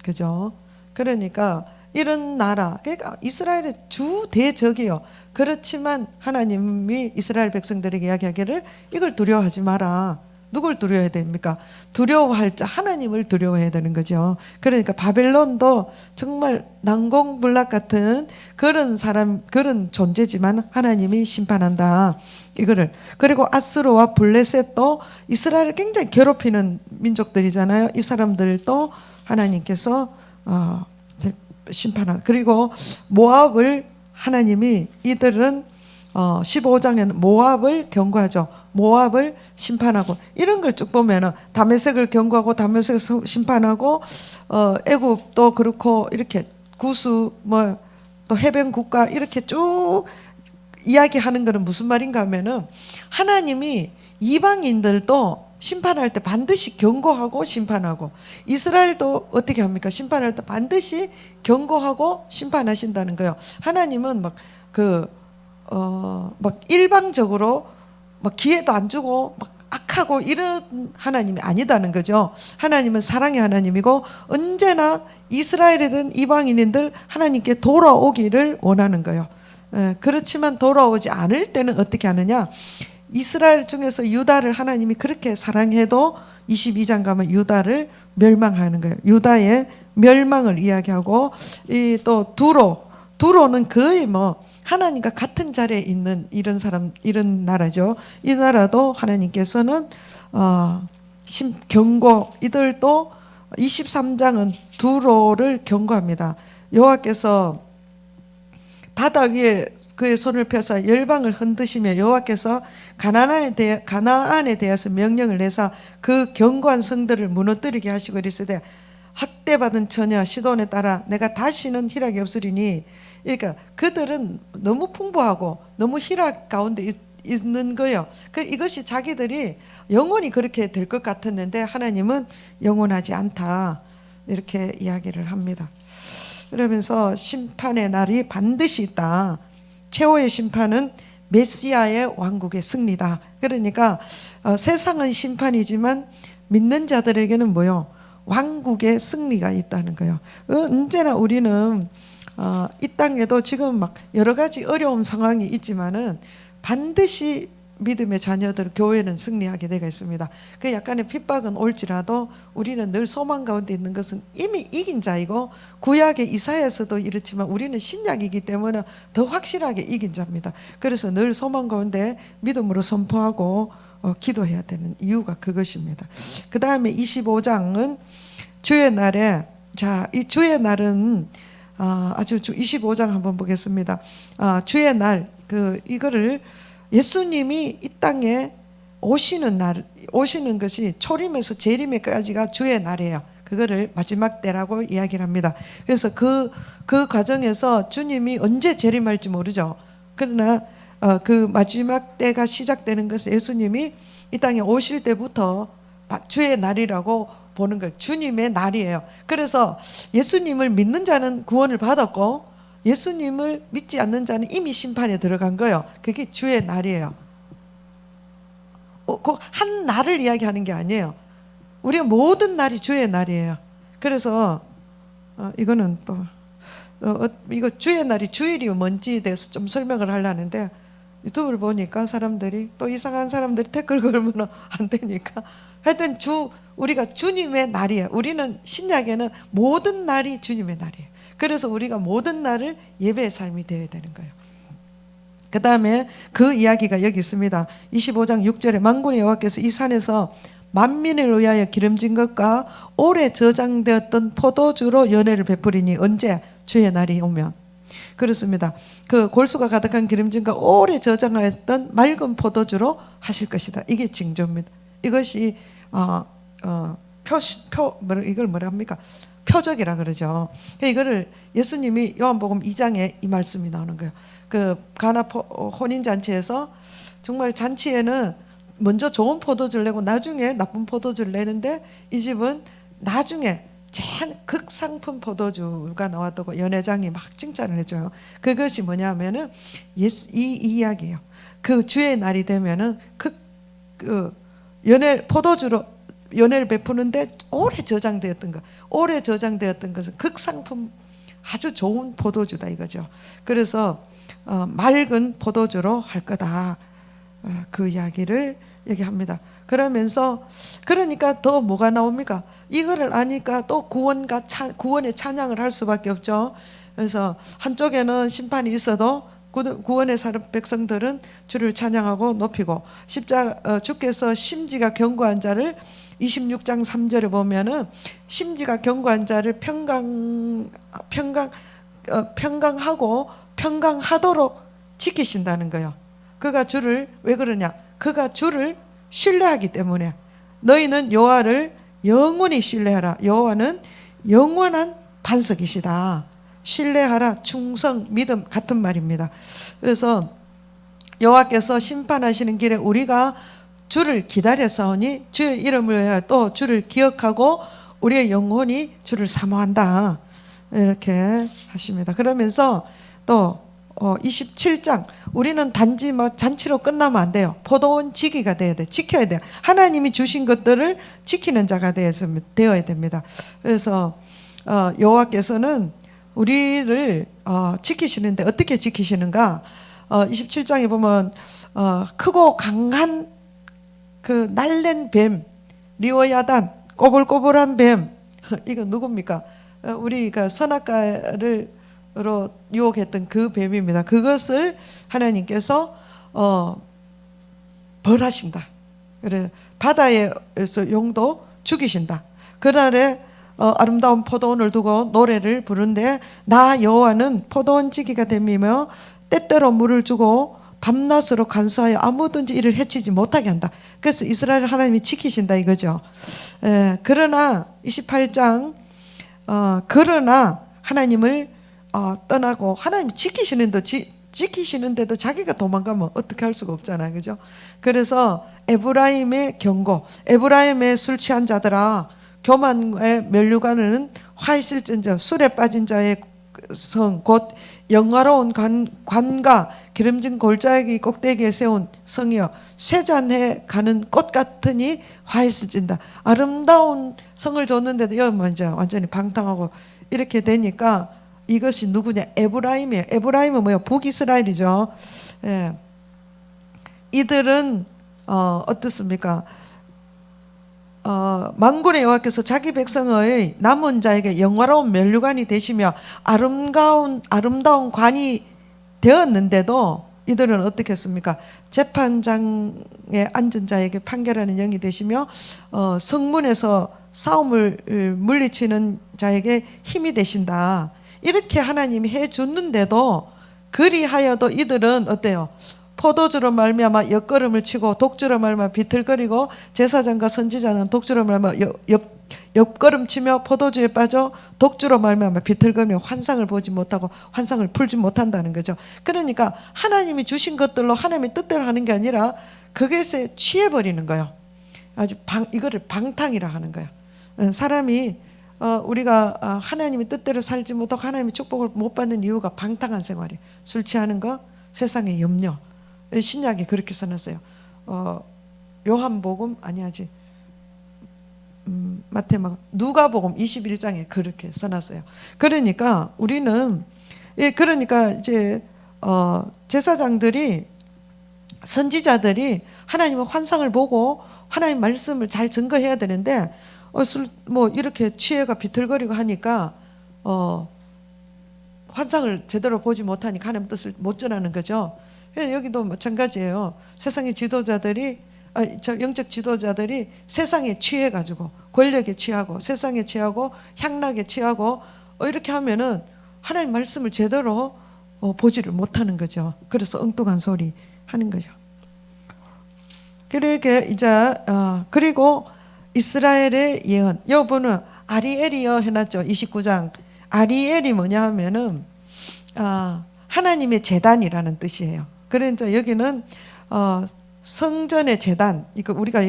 그죠? 그러니까 이런 나라, 그러니까 이스라엘의 주 대적이요. 그렇지만 하나님이 이스라엘 백성들에게 이야기하기를 이걸 두려워하지 마라. 누굴 두려워해야 됩니까? 두려워할 자 하나님을 두려워해야 되는 거죠. 그러니까 바벨론도 정말 난공불락 같은 그런 사람, 그런 존재지만 하나님이 심판한다. 이거를. 그리고 아스루와 블레셋도 이스라엘을 굉장히 괴롭히는 민족들이잖아요. 이 사람들도 하나님께서 심판한. 그리고 모압을 하나님이, 이들은 15장에는 모압을 경고하죠. 모압을 심판하고, 이런 걸 쭉 보면은 다메섹을 경고하고 다메섹을 심판하고, 애굽도 그렇고, 이렇게 구수 뭐 또 해변 국가 이렇게 쭉 이야기하는 거는 무슨 말인가 하면은 하나님이 이방인들도 심판할 때 반드시 경고하고 심판하고, 이스라엘도 어떻게 합니까? 심판할 때 반드시 경고하고 심판하신다는 거예요. 하나님은 막 일방적으로 막 기회도 안 주고 막 악하고 이런 하나님이 아니다는 거죠. 하나님은 사랑의 하나님이고 언제나 이스라엘이든 이방인들 하나님께 돌아오기를 원하는 거예요. 그렇지만 돌아오지 않을 때는 어떻게 하느냐? 이스라엘 중에서 유다를 하나님이 그렇게 사랑해도 22장 가면 유다를 멸망하는 거예요. 유다의 멸망을 이야기하고, 또 두로는 거의 뭐 하나님과 같은 자리에 있는 이런 사람, 이런 나라죠. 이 나라도 하나님께서는 경고, 이들도 23장은 두로를 경고합니다. 여호와께서 바다 위에 그의 손을 펴서 열방을 흔드시며 여호와께서 가나안에 대해서 명령을 내사 그 견고한 성들을 무너뜨리게 하시고 이르시되 학대받은 처녀 시돈에 따라 내가 다시는 희락이 없으리니. 그러니까 그들은 너무 풍부하고 너무 희락 가운데 있는 거예요. 이것이 자기들이 영원히 그렇게 될 것 같았는데 하나님은 영원하지 않다, 이렇게 이야기를 합니다. 그러면서 심판의 날이 반드시 있다. 최후의 심판은 메시아의 왕국의 승리다. 그러니까 세상은 심판이지만 믿는 자들에게는 뭐요? 왕국의 승리가 있다는 거예요. 언제나 우리는 이 땅에도 지금 막 여러 가지 어려운 상황이 있지만은 반드시 믿음의 자녀들, 교회는 승리하게 되어 있습니다. 그 약간의 핍박은 올지라도 우리는 늘 소망 가운데 있는 것은 이미 이긴 자이고, 구약의 이사야에서도 이렇지만 우리는 신약이기 때문에 더 확실하게 이긴 자입니다. 그래서 늘 소망 가운데 믿음으로 선포하고 기도해야 되는 이유가 그것입니다. 그 다음에 25장은 주의 날에, 자, 이 주의 날은 아주 25장 한번 보겠습니다. 주의 날, 이거를 예수님이 이 땅에 오시는 날, 오시는 것이 초림에서 재림에까지가 주의 날이에요. 그거를 마지막 때라고 이야기를 합니다. 그래서 그 과정에서 주님이 언제 재림할지 모르죠. 그러나 그 마지막 때가 시작되는 것은 예수님이 이 땅에 오실 때부터 주의 날이라고 보는 거예요. 주님의 날이에요. 그래서 예수님을 믿는 자는 구원을 받았고 예수님을 믿지 않는 자는 이미 심판에 들어간 거예요. 그게 주의 날이에요. 그 한 날을 이야기하는 게 아니에요. 우리의 모든 날이 주의 날이에요. 그래서 이거는 또 이거 주의 날이 주일이 뭔지에 대해서 좀 설명을 하려는데, 유튜브를 보니까 사람들이 또 이상한 사람들이 댓글 걸면 안 되니까, 하여튼 우리가 주님의 날이에요. 우리는 신약에는 모든 날이 주님의 날이에요. 그래서 우리가 모든 날을 예배의 삶이 되어야 되는 거예요. 그 다음에 그 이야기가 여기 있습니다. 25장 6절에 만군의 여호와께서 이 산에서 만민을 위하여 기름진 것과 오래 저장되었던 포도주로 연회를 베푸리니. 언제? 주의 날이 오면. 그렇습니다. 그 골수가 가득한 기름진과 오래 저장하였던 맑은 포도주로 하실 것이다. 이게 징조입니다. 이것이 이걸 뭐라 합니까? 표적이라 그러죠. 이거를 예수님이 요한복음 2장에 이 말씀이 나오는 거예요. 그 가나 혼인잔치에서 정말 잔치에는 먼저 좋은 포도주를 내고 나중에 나쁜 포도주를 내는데, 이 집은 나중에 극상품 포도주가 나왔다고 연회장이 막 칭찬을 해줘요. 그것이 뭐냐면은 이 이야기예요. 그 주의 날이 되면은 그 포도주로 연회를 베푸는데 오래 저장되었던 것은 극상품 아주 좋은 포도주다 이거죠. 그래서 맑은 포도주로 할 거다. 그 이야기를 얘기합니다. 그러니까 더 뭐가 나옵니까? 이거를 아니까 또 구원의 찬양을 할 수밖에 없죠. 그래서 한쪽에는 심판이 있어도 구원의 백성들은 주를 찬양하고 높이고 주께서 심지가 견고한 자를 26장 3절에 보면은 심지가 견고한 자를 평강하고 평강하도록 지키신다는 거예요. 그가 주를 왜 그러냐? 그가 주를 신뢰하기 때문에. 너희는 여호와를 영원히 신뢰하라. 여호와는 영원한 반석이시다. 신뢰하라. 충성, 믿음 같은 말입니다. 그래서 여호와께서 심판하시는 길에 우리가 주를 기다려서오니 주의 이름을 위하여 또 주를 기억하고 우리의 영혼이 주를 사모한다. 이렇게 하십니다. 그러면서 또 27장 우리는 단지 잔치로 끝나면 안 돼요. 포도원 지기가 돼야 돼. 지켜야 돼요. 하나님이 주신 것들을 지키는 자가 되어야 됩니다. 그래서 여호와께서는 우리를 지키시는데 어떻게 지키시는가? 27장에 보면 크고 강한 그 날랜 뱀, 리오야단, 꼬불꼬불한 뱀, 이거 누굽니까? 우리가 선악과로 유혹했던 그 뱀입니다. 그것을 하나님께서 벌하신다. 그래 바다에서 용도 죽이신다. 그날에 아름다운 포도원을 두고 노래를 부른데 나 여호와는 포도원 지기가 됨이며 때때로 물을 주고 밤낮으로 간수하여 아무든지 이를 해치지 못하게 한다. 그래서 이스라엘 하나님이 지키신다 이거죠. 그러나 28장 그러나 하나님을 떠나고 하나님 지키시는데도 자기가 도망가면 어떻게 할 수가 없잖아요. 그죠? 그래서 에브라임의 경고, 에브라임의 술 취한 자들아 교만의 면류관은 화 있을진저 술에 빠진 자의 성 곧 영화로운 관과 기름진 골짜기 꼭대기에 세운 성이여 쇠잔해 가는 꽃 같으니 화 있을진다. 아름다운 성을 줬는데도 여기 먼저 완전히 방탕하고 이렇게 되니까 이것이 누구냐? 에브라임이에요. 에브라임은 뭐예요? 북이스라엘이죠. 예. 이들은 어떻습니까? 만군의 여호와께서 자기 백성의 남은 자에게 영화로운 면류관이 되시며 아름다운 관이 되었는데도 이들은 어떻게 했습니까? 재판장에 앉은 자에게 판결하는 영이 되시며 성문에서 싸움을 물리치는 자에게 힘이 되신다. 이렇게 하나님이 해줬는데도 그리하여도 이들은 어때요? 포도주로 말미암아 옆걸음을 치고 독주로 말미암아 비틀거리고 제사장과 선지자는 독주로 말미암아 옆걸음 치며 포도주에 빠져 독주로 말미암아 비틀거리며 환상을 보지 못하고 환상을 풀지 못한다는 거죠. 그러니까 하나님이 주신 것들로 하나님의 뜻대로 하는 게 아니라 그것에 취해버리는 거예요. 아주 이거를 방탕이라 하는 거예요. 사람이 우리가 하나님의 뜻대로 살지 못하고 하나님의 축복을 못 받는 이유가 방탕한 생활이에요. 술 취하는 거, 세상의 염려. 신약이 그렇게 써놨어요. 요한복음 아니야지. 누가복음 21장에 그렇게 써놨어요. 그러니까 우리는 그러니까 이제 제사장들이 선지자들이 하나님의 환상을 보고 하나님 말씀을 잘 증거해야 되는데 이렇게 취해가 비틀거리고 하니까 환상을 제대로 보지 못하니까 하나님 뜻을 못 전하는 거죠. 여기도 마찬가지예요. 세상의 지도자들이 영적 지도자들이 세상에 취해가지고 권력에 취하고 세상에 취하고 향락에 취하고 이렇게 하면은 하나님 말씀을 제대로 보지를 못하는 거죠. 그래서 엉뚱한 소리 하는 거죠. 그리고 이스라엘의 예언. 여보는 아리엘이여 해놨죠. 29장. 아리엘이 뭐냐 하면은 하나님의 제단이라는 뜻이에요. 그러니까 여기는 성전의 제단. 이거 우리가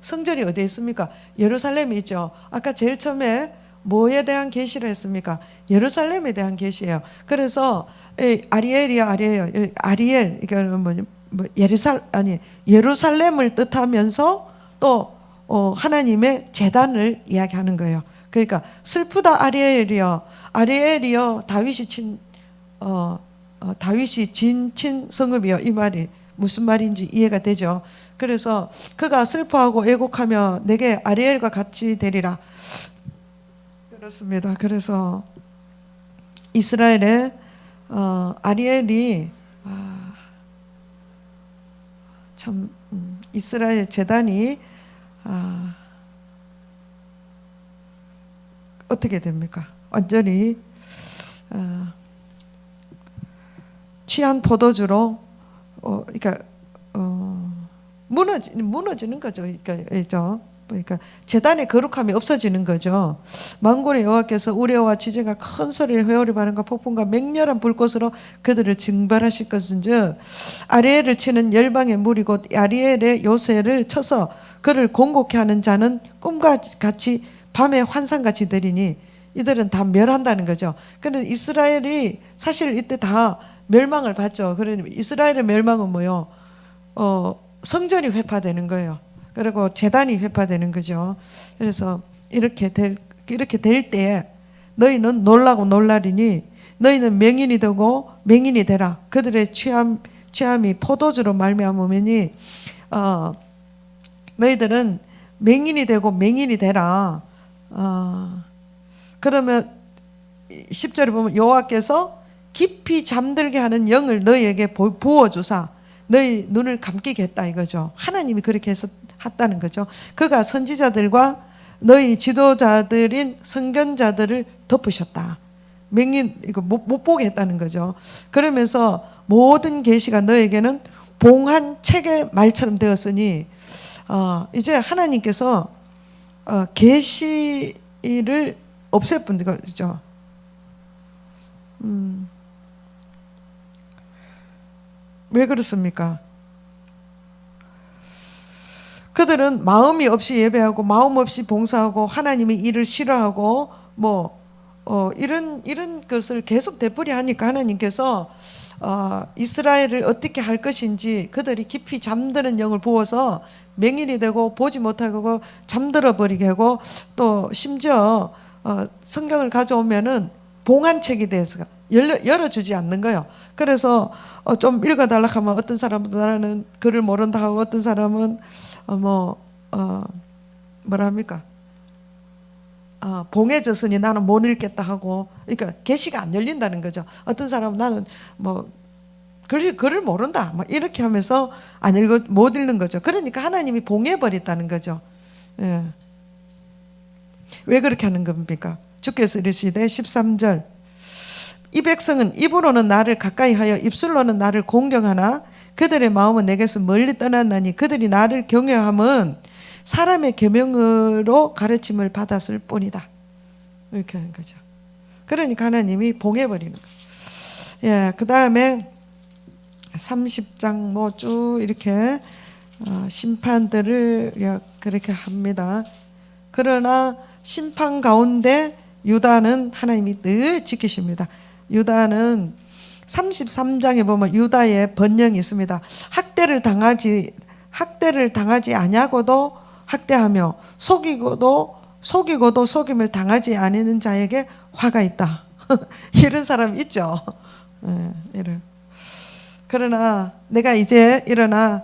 성전이 어디에 있습니까? 예루살렘에 있죠. 아까 제일 처음에 뭐에 대한 계시를 했습니까? 예루살렘에 대한 계시예요. 그래서 아리엘 이거는 예루살렘을 뜻하면서 또 하나님의 재단을 이야기하는 거예요. 그러니까 슬프다 아리엘이여 다윗이 진친 성읍이요. 이 말이 무슨 말인지 이해가 되죠. 그래서 그가 슬퍼하고 애곡하며 내게 아리엘과 같이 되리라. 그렇습니다. 그래서 이스라엘의 아리엘이 참 이스라엘 재단이 어떻게 됩니까? 완전히 취한 포도주로 그러니까 무너지는 거죠. 그러니까 재단의 거룩함이 없어지는 거죠. 만군의 여호와께서 우레와 지진과 큰 소리를 회오리 바람과 폭풍과 맹렬한 불꽃으로 그들을 징발하실 것은즉 아리엘을 치는 열방의 무리 곧 아리엘의 요새를 쳐서 그를 공곡케 하는 자는 꿈과 같이 밤에 환상같이 되리니 이들은 다 멸한다는 거죠. 그런데 이스라엘이 사실 이때 다 멸망을 받죠. 그러니 이스라엘의 멸망은 뭐요? 성전이 회파되는 거예요. 그리고 제단이 회파되는 거죠. 그래서 이렇게 될 때에 너희는 놀라고 놀라리니 너희는 맹인이 되고 맹인이 되라. 그들의 취함이 포도주로 말미암으니 너희들은 맹인이 되고 맹인이 되라. 그러면 10절에 보면 여호와께서 깊이 잠들게 하는 영을 너희에게 부어주사 너희 눈을 감기게 했다 이거죠. 하나님이 그렇게 해서 했다는 거죠. 그가 선지자들과 너희 지도자들인 선견자들을 덮으셨다. 맹인 이거 못 보게 했다는 거죠. 그러면서 모든 계시가 너에게는 봉한 책의 말처럼 되었으니 이제 하나님께서 계시를 없애뿐 거죠. 왜 그렇습니까? 그들은 마음이 없이 예배하고 마음 없이 봉사하고 하나님의 일을 싫어하고 이런 것을 계속 되풀이하니까 하나님께서 이스라엘을 어떻게 할 것인지 그들이 깊이 잠드는 영을 부어서 맹인이 되고 보지 못하고 잠들어 버리게 하고 또 심지어 성경을 가져오면은 봉한책이 돼서 열어주지 않는 거예요. 그래서 좀 읽어달라 하면 어떤 사람은 나는 글을 모른다 하고 어떤 사람은 뭐랍니까? 봉해졌으니 나는 못 읽겠다 하고 그러니까 계시가 안 열린다는 거죠. 어떤 사람은 나는 글을 모른다 이렇게 하면서 못 읽는 거죠. 그러니까 하나님이 봉해버렸다는 거죠. 예. 왜 그렇게 하는 겁니까? 주께서 이르시되 13절 이 백성은 입으로는 나를 가까이 하여 입술로는 나를 공경하나 그들의 마음은 내게서 멀리 떠났나니 그들이 나를 경외함은 사람의 계명으로 가르침을 받았을 뿐이다. 이렇게 하는 거죠. 그러니까 하나님이 봉해버리는 거예요. 예, 그 다음에 30장 쭉 이렇게 심판들을 그렇게 합니다. 그러나 심판 가운데 유다는 하나님이 늘 지키십니다. 유다는 33장에 보면 유다의 번영이 있습니다. 학대를 당하지 아니하고도 학대하며 속이고도 속임을 당하지 않는 자에게 화가 있다. 이런 사람 있죠. 이런. 그러나 내가 이제 일어나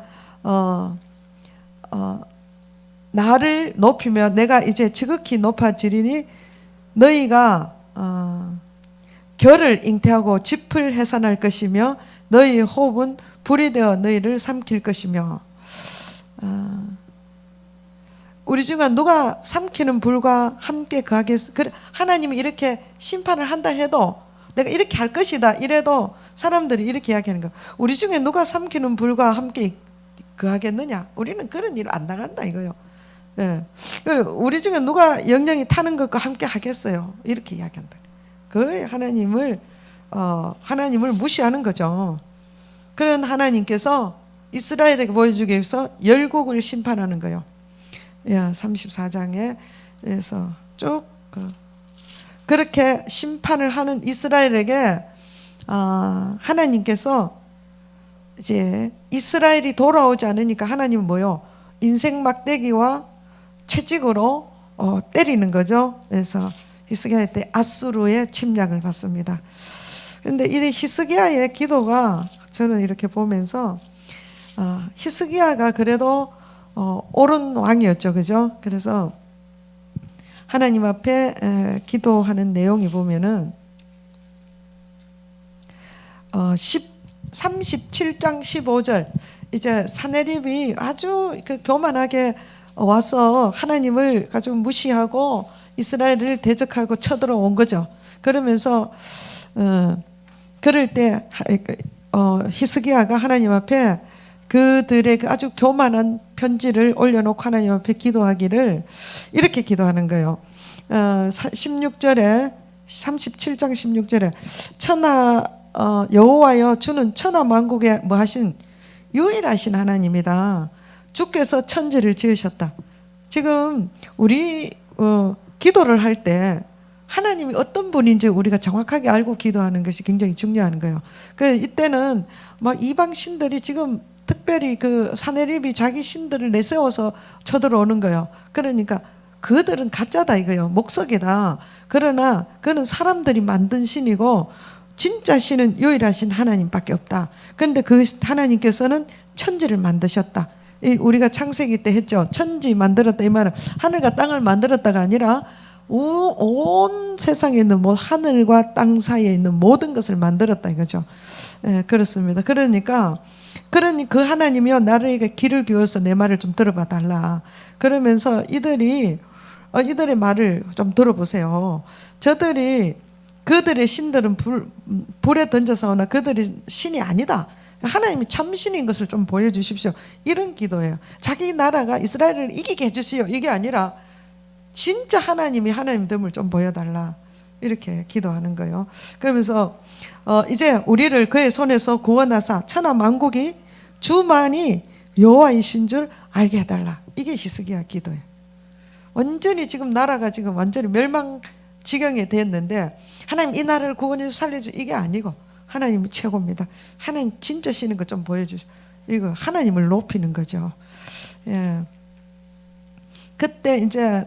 나를 높이며 내가 이제 지극히 높아지리니 너희가 결을 잉태하고 짚을 해산할 것이며 너희 호흡은 불이 되어 너희를 삼킬 것이며 우리 중에 누가 삼키는 불과 함께 거하겠어. 하나님이 이렇게 심판을 한다 해도 내가 이렇게 할 것이다 이래도 사람들이 이렇게 이야기하는 거야. 우리 중에 누가 삼키는 불과 함께 거하겠느냐? 우리는 그런 일 안 당한다 이거요. 네. 우리 중에 누가 영영이 타는 것과 함께 하겠어요? 이렇게 이야기한다. 그 하나님을 무시하는 거죠. 그런 하나님께서 이스라엘에게 보여주기 위해서 열국을 심판하는 거예요. 34장에 그래서 쭉 그렇게 심판을 하는 이스라엘에게 하나님께서 이제 이스라엘이 돌아오지 않으니까 하나님은 뭐요? 인생 막대기와 채찍으로 때리는 거죠. 그래서 히스기야 때 아수르의 침략을 받습니다. 그런데 이 히스기야의 기도가 저는 이렇게 보면서 히스기야가 그래도 옳은 왕이었죠, 그죠? 그래서 하나님 앞에 기도하는 내용이 보면은 37장 15절 이제 사내립이 아주 교만하게 와서 하나님을 아주 무시하고 이스라엘을 대적하고 쳐들어온 거죠. 그러면서 그럴 때 히스기야가 하나님 앞에 그들의 아주 교만한 편지를 올려놓고 하나님 앞에 기도하기를 이렇게 기도하는 거예요. 16절에 37장 16절에 천하 여호와여 주는 천하 만국에 뭐 하신 유일하신 하나님이다. 주께서 천지를 지으셨다. 지금 우리 기도를 할 때 하나님이 어떤 분인지 우리가 정확하게 알고 기도하는 것이 굉장히 중요한 거예요. 이때는 막 이방 신들이 지금 특별히 그 사내립이 자기 신들을 내세워서 쳐들어오는 거예요. 그러니까 그들은 가짜다 이거예요. 목석이다. 그러나 그는 사람들이 만든 신이고 진짜 신은 유일하신 하나님밖에 없다. 그런데 그 하나님께서는 천지를 만드셨다. 우리가 창세기 때 했죠. 천지 만들었다 이 말은 하늘과 땅을 만들었다가 아니라 온 세상에 있는 하늘과 땅 사이에 있는 모든 것을 만들었다 이거죠. 예, 그렇습니다. 그러니까 그 하나님이요 나에게 귀를 기울여서 내 말을 좀 들어봐 달라. 그러면서 이들의 말을 좀 들어보세요. 저들이 그들의 신들은 불에 던져서 오나 그들이 신이 아니다. 하나님이 참신인 것을 좀 보여주십시오. 이런 기도예요. 자기 나라가 이스라엘을 이기게 해주시오. 이게 아니라 진짜 하나님이 하나님됨을 좀 보여달라. 이렇게 기도하는 거예요. 그러면서 이제 우리를 그의 손에서 구원하사 천하 만국이 주만이 여호와이신 줄 알게 해달라. 이게 히스기야 기도예요. 완전히 지금 나라가 지금 완전히 멸망 지경에 됐는데 하나님 이 나라를 구원해서 살려줘 이게 아니고 하나님이 최고입니다. 하나님 진짜 시는 거 좀 보여주세요. 이거 하나님을 높이는 거죠. 예. 그때 이제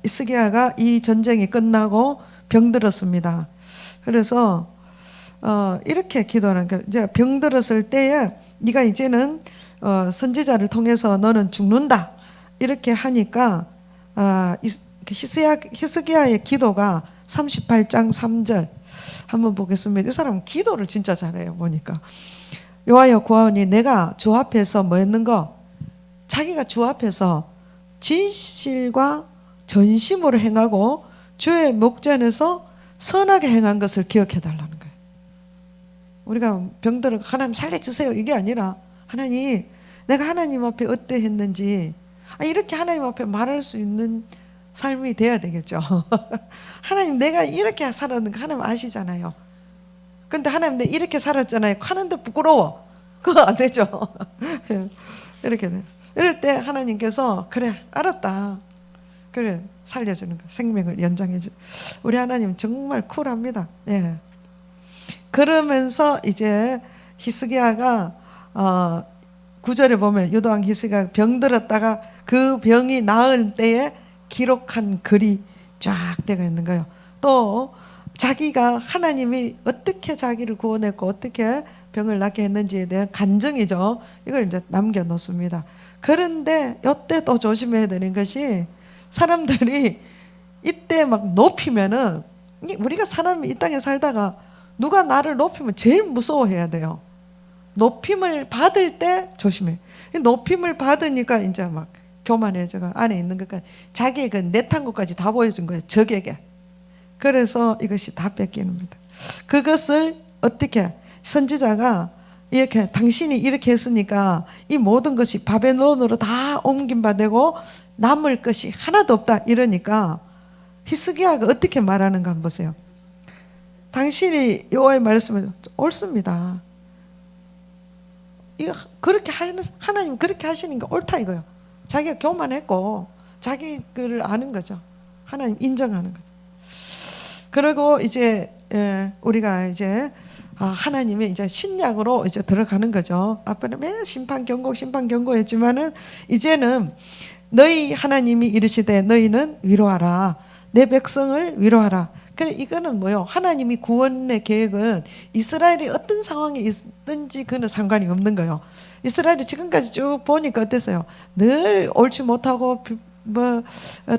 히스기야가 이 전쟁이 끝나고 병들었습니다. 그래서 이렇게 기도하는 거예요. 이제 병들었을 때에 네가 이제는 선지자를 통해서 너는 죽는다. 이렇게 하니까 히스기야의 기도가 38장 3절 한번 보겠습니다. 이 사람은 기도를 진짜 잘해요. 보니까 여호와여 구하오니 내가 주 앞에서 뭐 했는가? 자기가 주 앞에서 진실과 전심으로 행하고 주의 목전에서 선하게 행한 것을 기억해 달라는 거예요. 우리가 병들어 하나님 살려주세요 이게 아니라 하나님 내가 하나님 앞에 어떠했는지 이렇게 하나님 앞에 말할 수 있는 삶이 돼야 되겠죠. 하나님 내가 이렇게 살았는 거 하나님 아시잖아요. 근데 하나님 내가 이렇게 살았잖아요. 하는데 부끄러워. 그거 안 되죠. 이렇게 돼요. 이럴 때 하나님께서 그래 알았다. 그래 살려주는 거 생명을 연장해줘. 우리 하나님 정말 쿨합니다. 예. 그러면서 이제 히스기야가 9절에 보면 유다왕 히스기야가 병들었다가 그 병이 나을 때에 기록한 글이 쫙 되어 있는 거예요. 또 자기가 하나님이 어떻게 자기를 구원했고 어떻게 병을 낫게 했는지에 대한 간증이죠. 이걸 이제 남겨놓습니다. 그런데 이때 또 조심해야 되는 것이 사람들이 이때 막 높이면은 우리가 사람이 이 땅에 살다가 누가 나를 높이면 제일 무서워해야 돼요. 높임을 받을 때 조심해. 높임을 받으니까 이제 막 교만해져가 안에 있는 것까지 자기의 그 내탄 것까지 다 보여준 거예요. 적에게. 그래서 이것이 다 뺏기는겁니다. 그것을 어떻게 선지자가 이렇게 당신이 이렇게 했으니까 이 모든 것이 바벨론으로 다 옮긴 바 되고 남을 것이 하나도 없다 이러니까 히스기야가 어떻게 말하는가 한번 보세요. 당신이 여호와의 말씀을 옳습니다. 이거 그렇게 하는 하나님 그렇게 하시는 게 옳다 이거요. 자기가 교만했고 자기 그를 아는 거죠. 하나님 인정하는 거죠. 그리고 이제 우리가 이제 하나님이 이제 신약으로 이제 들어가는 거죠. 앞에는 매 심판 경고 했지만은 이제는 너희 하나님이 이르시되 너희는 위로하라. 내 백성을 위로하라. 그래 이거는 뭐요? 하나님이 구원의 계획은 이스라엘이 어떤 상황에 있든지 그는 상관이 없는 거예요. 이스라엘이 지금까지 쭉 보니까 어땠어요? 늘 옳지 못하고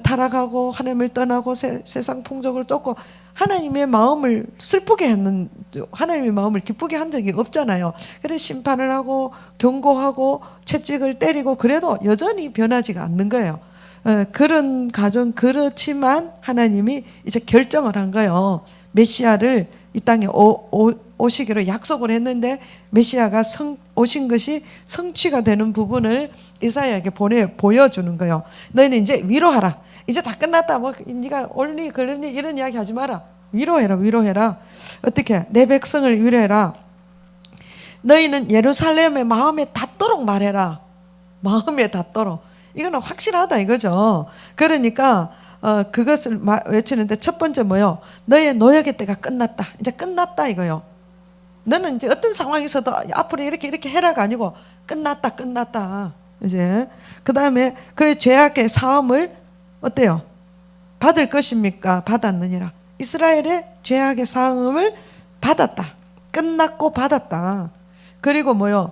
타락하고 하나님을 떠나고 세상 풍족을 쫓고 하나님의 마음을 슬프게 했는, 하나님의 마음을 기쁘게 한 적이 없잖아요. 그래 심판을 하고 경고하고 채찍을 때리고 그래도 여전히 변하지가 않는 거예요. 그런 가정 그렇지만 하나님이 이제 결정을 한 거예요. 메시아를 이 땅에 오시기로 약속을 했는데 메시아가 오신 것이 성취가 되는 부분을 이사야에게 보여주는 거예요. 너희는 이제 위로하라. 이제 다 끝났다. 뭐 네가 옳니 그러니 이런 이야기 하지 마라. 위로해라. 어떻게? 내 백성을 위로해라. 너희는 예루살렘의 마음에 닿도록 말해라. 마음에 닿도록. 이거는 확실하다 이거죠. 그러니까 그것을 외치는데 첫 번째 뭐요? 너의 노역의 때가 끝났다. 이제 끝났다 이거요. 너는 이제 어떤 상황에서도 앞으로 이렇게 해라가 아니고 끝났다. 이제 그 다음에 그의 죄악의 사함을 어때요? 받을 것입니까? 받았느니라. 이스라엘의 죄악의 사함을 받았다. 끝났고 받았다. 그리고 뭐요?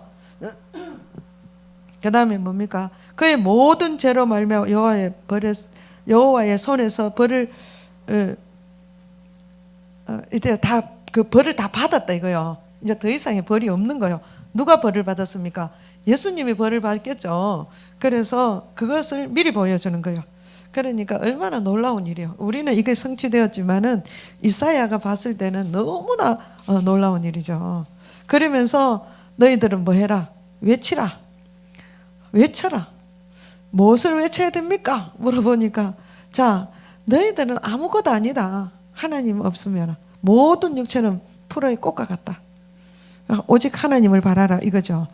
그 다음에 뭡니까? 그의 모든 죄로 말미암아 여호와의 손에서 벌을 이제 다 그 벌을 다 받았다 이거요. 이제 더 이상의 벌이 없는 거요. 누가 벌을 받았습니까? 예수님이 벌을 받겠죠. 그래서 그것을 미리 보여주는 거예요. 그러니까 얼마나 놀라운 일이에요. 우리는 이게 성취되었지만은 이사야가 봤을 때는 너무나 놀라운 일이죠. 그러면서 너희들은 뭐 해라? 외쳐라. 무엇을 외쳐야 됩니까? 물어보니까 자, 너희들은 아무것도 아니다. 하나님 없으면 모든 육체는 풀의 꽃과 같다. 오직 하나님을 바라라 이거죠.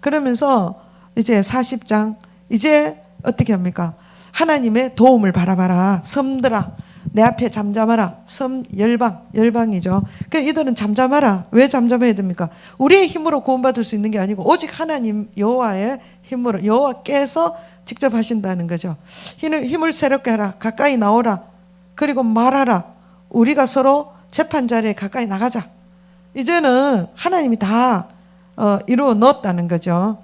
그러면서 이제 40장 이제 어떻게 합니까? 하나님의 도움을 바라봐라. 섬들아 내 앞에 잠잠하라. 섬 열방이죠. 그러니까 이들은 잠잠하라. 왜 잠잠해야 됩니까? 우리의 힘으로 구원받을 수 있는 게 아니고 오직 하나님 여호와의 힘으로 여호와께서 직접 하신다는 거죠. 힘을 새롭게 하라. 가까이 나오라. 그리고 말하라. 우리가 서로 재판 자리에 가까이 나가자. 이제는 하나님이 다 이루어 넣었다는 거죠.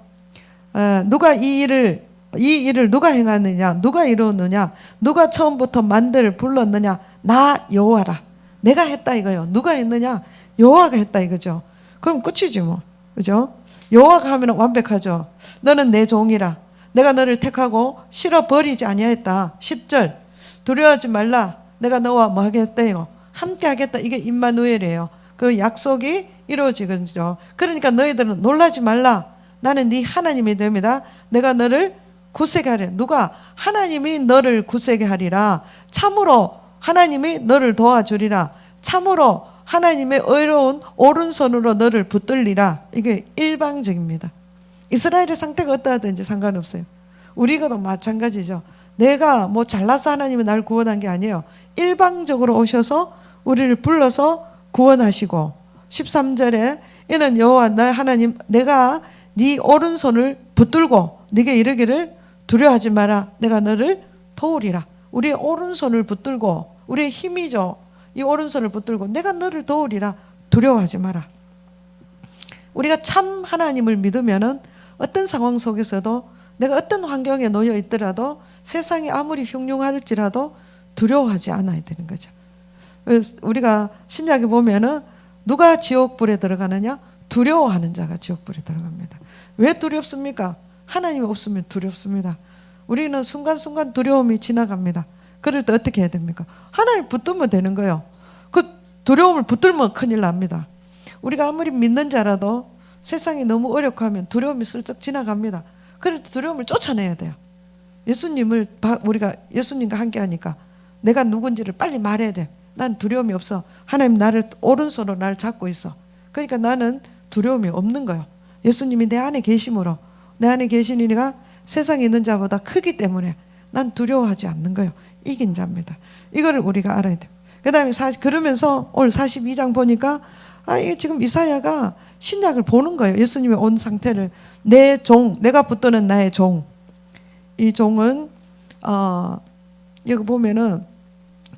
누가 이 일을 누가 행하느냐? 누가 이루었느냐? 누가 처음부터 만들 불렀느냐? 나 여호와라. 내가 했다 이거요. 누가 했느냐? 여호와가 했다 이거죠. 그럼 끝이지 뭐. 그죠? 여호와가 하면 완벽하죠. 너는 내 종이라. 내가 너를 택하고 실어 버리지 아니하였다. 10절. 두려워하지 말라. 내가 너와 뭐 하겠다 이거. 함께 하겠다. 이게 임마누엘이에요. 그 약속이 이루어지겠죠. 그러니까 너희들은 놀라지 말라. 나는 네 하나님이 됩니다. 내가 너를 굳세게 하리라. 누가? 하나님이 너를 굳세게 하리라. 참으로 하나님이 너를 도와주리라. 참으로 하나님의 의로운 오른손으로 너를 붙들리라. 이게 일방적입니다. 이스라엘의 상태가 어떠하든지 상관없어요. 우리가도 마찬가지죠. 내가 뭐 잘나서 하나님이 날 구원한 게 아니에요. 일방적으로 오셔서 우리를 불러서 구원하시고 13절에 이는 여호와 나 하나님 내가 네 오른손을 붙들고 네게 이르기를 두려워하지 마라. 내가 너를 도우리라. 우리의 오른손을 붙들고 우리의 힘이죠. 이 오른손을 붙들고 내가 너를 도우리라. 두려워하지 마라. 우리가 참 하나님을 믿으면은 어떤 상황 속에서도 내가 어떤 환경에 놓여 있더라도 세상이 아무리 흉흉할지라도 두려워하지 않아야 되는 거죠. 우리가 신약에 보면은 누가 지옥불에 들어가느냐? 두려워하는 자가 지옥불에 들어갑니다. 왜 두렵습니까? 하나님이 없으면 두렵습니다. 우리는 순간순간 두려움이 지나갑니다. 그럴 때 어떻게 해야 됩니까? 하나님 붙들면 되는 거예요. 그 두려움을 붙들면 큰일 납니다. 우리가 아무리 믿는 자라도 세상이 너무 어렵고 하면 두려움이 슬쩍 지나갑니다. 그럴 때 두려움을 쫓아내야 돼요. 우리가 예수님과 함께 하니까 내가 누군지를 빨리 말해야 돼. 난 두려움이 없어. 하나님 나를 오른손으로 나를 잡고 있어. 그러니까 나는 두려움이 없는 거예요. 예수님이 내 안에 계심으로 내 안에 계시니가 세상에 있는 자보다 크기 때문에 난 두려워하지 않는 거예요. 이긴 자입니다. 이거를 우리가 알아야 돼요. 그다음에 그러면서 오늘 42장 보니까 이게 지금 이사야가 신약을 보는 거예요. 예수님의 온 상태를. 내 종, 내가 붙드는 나의 종. 이 종은 여기 보면은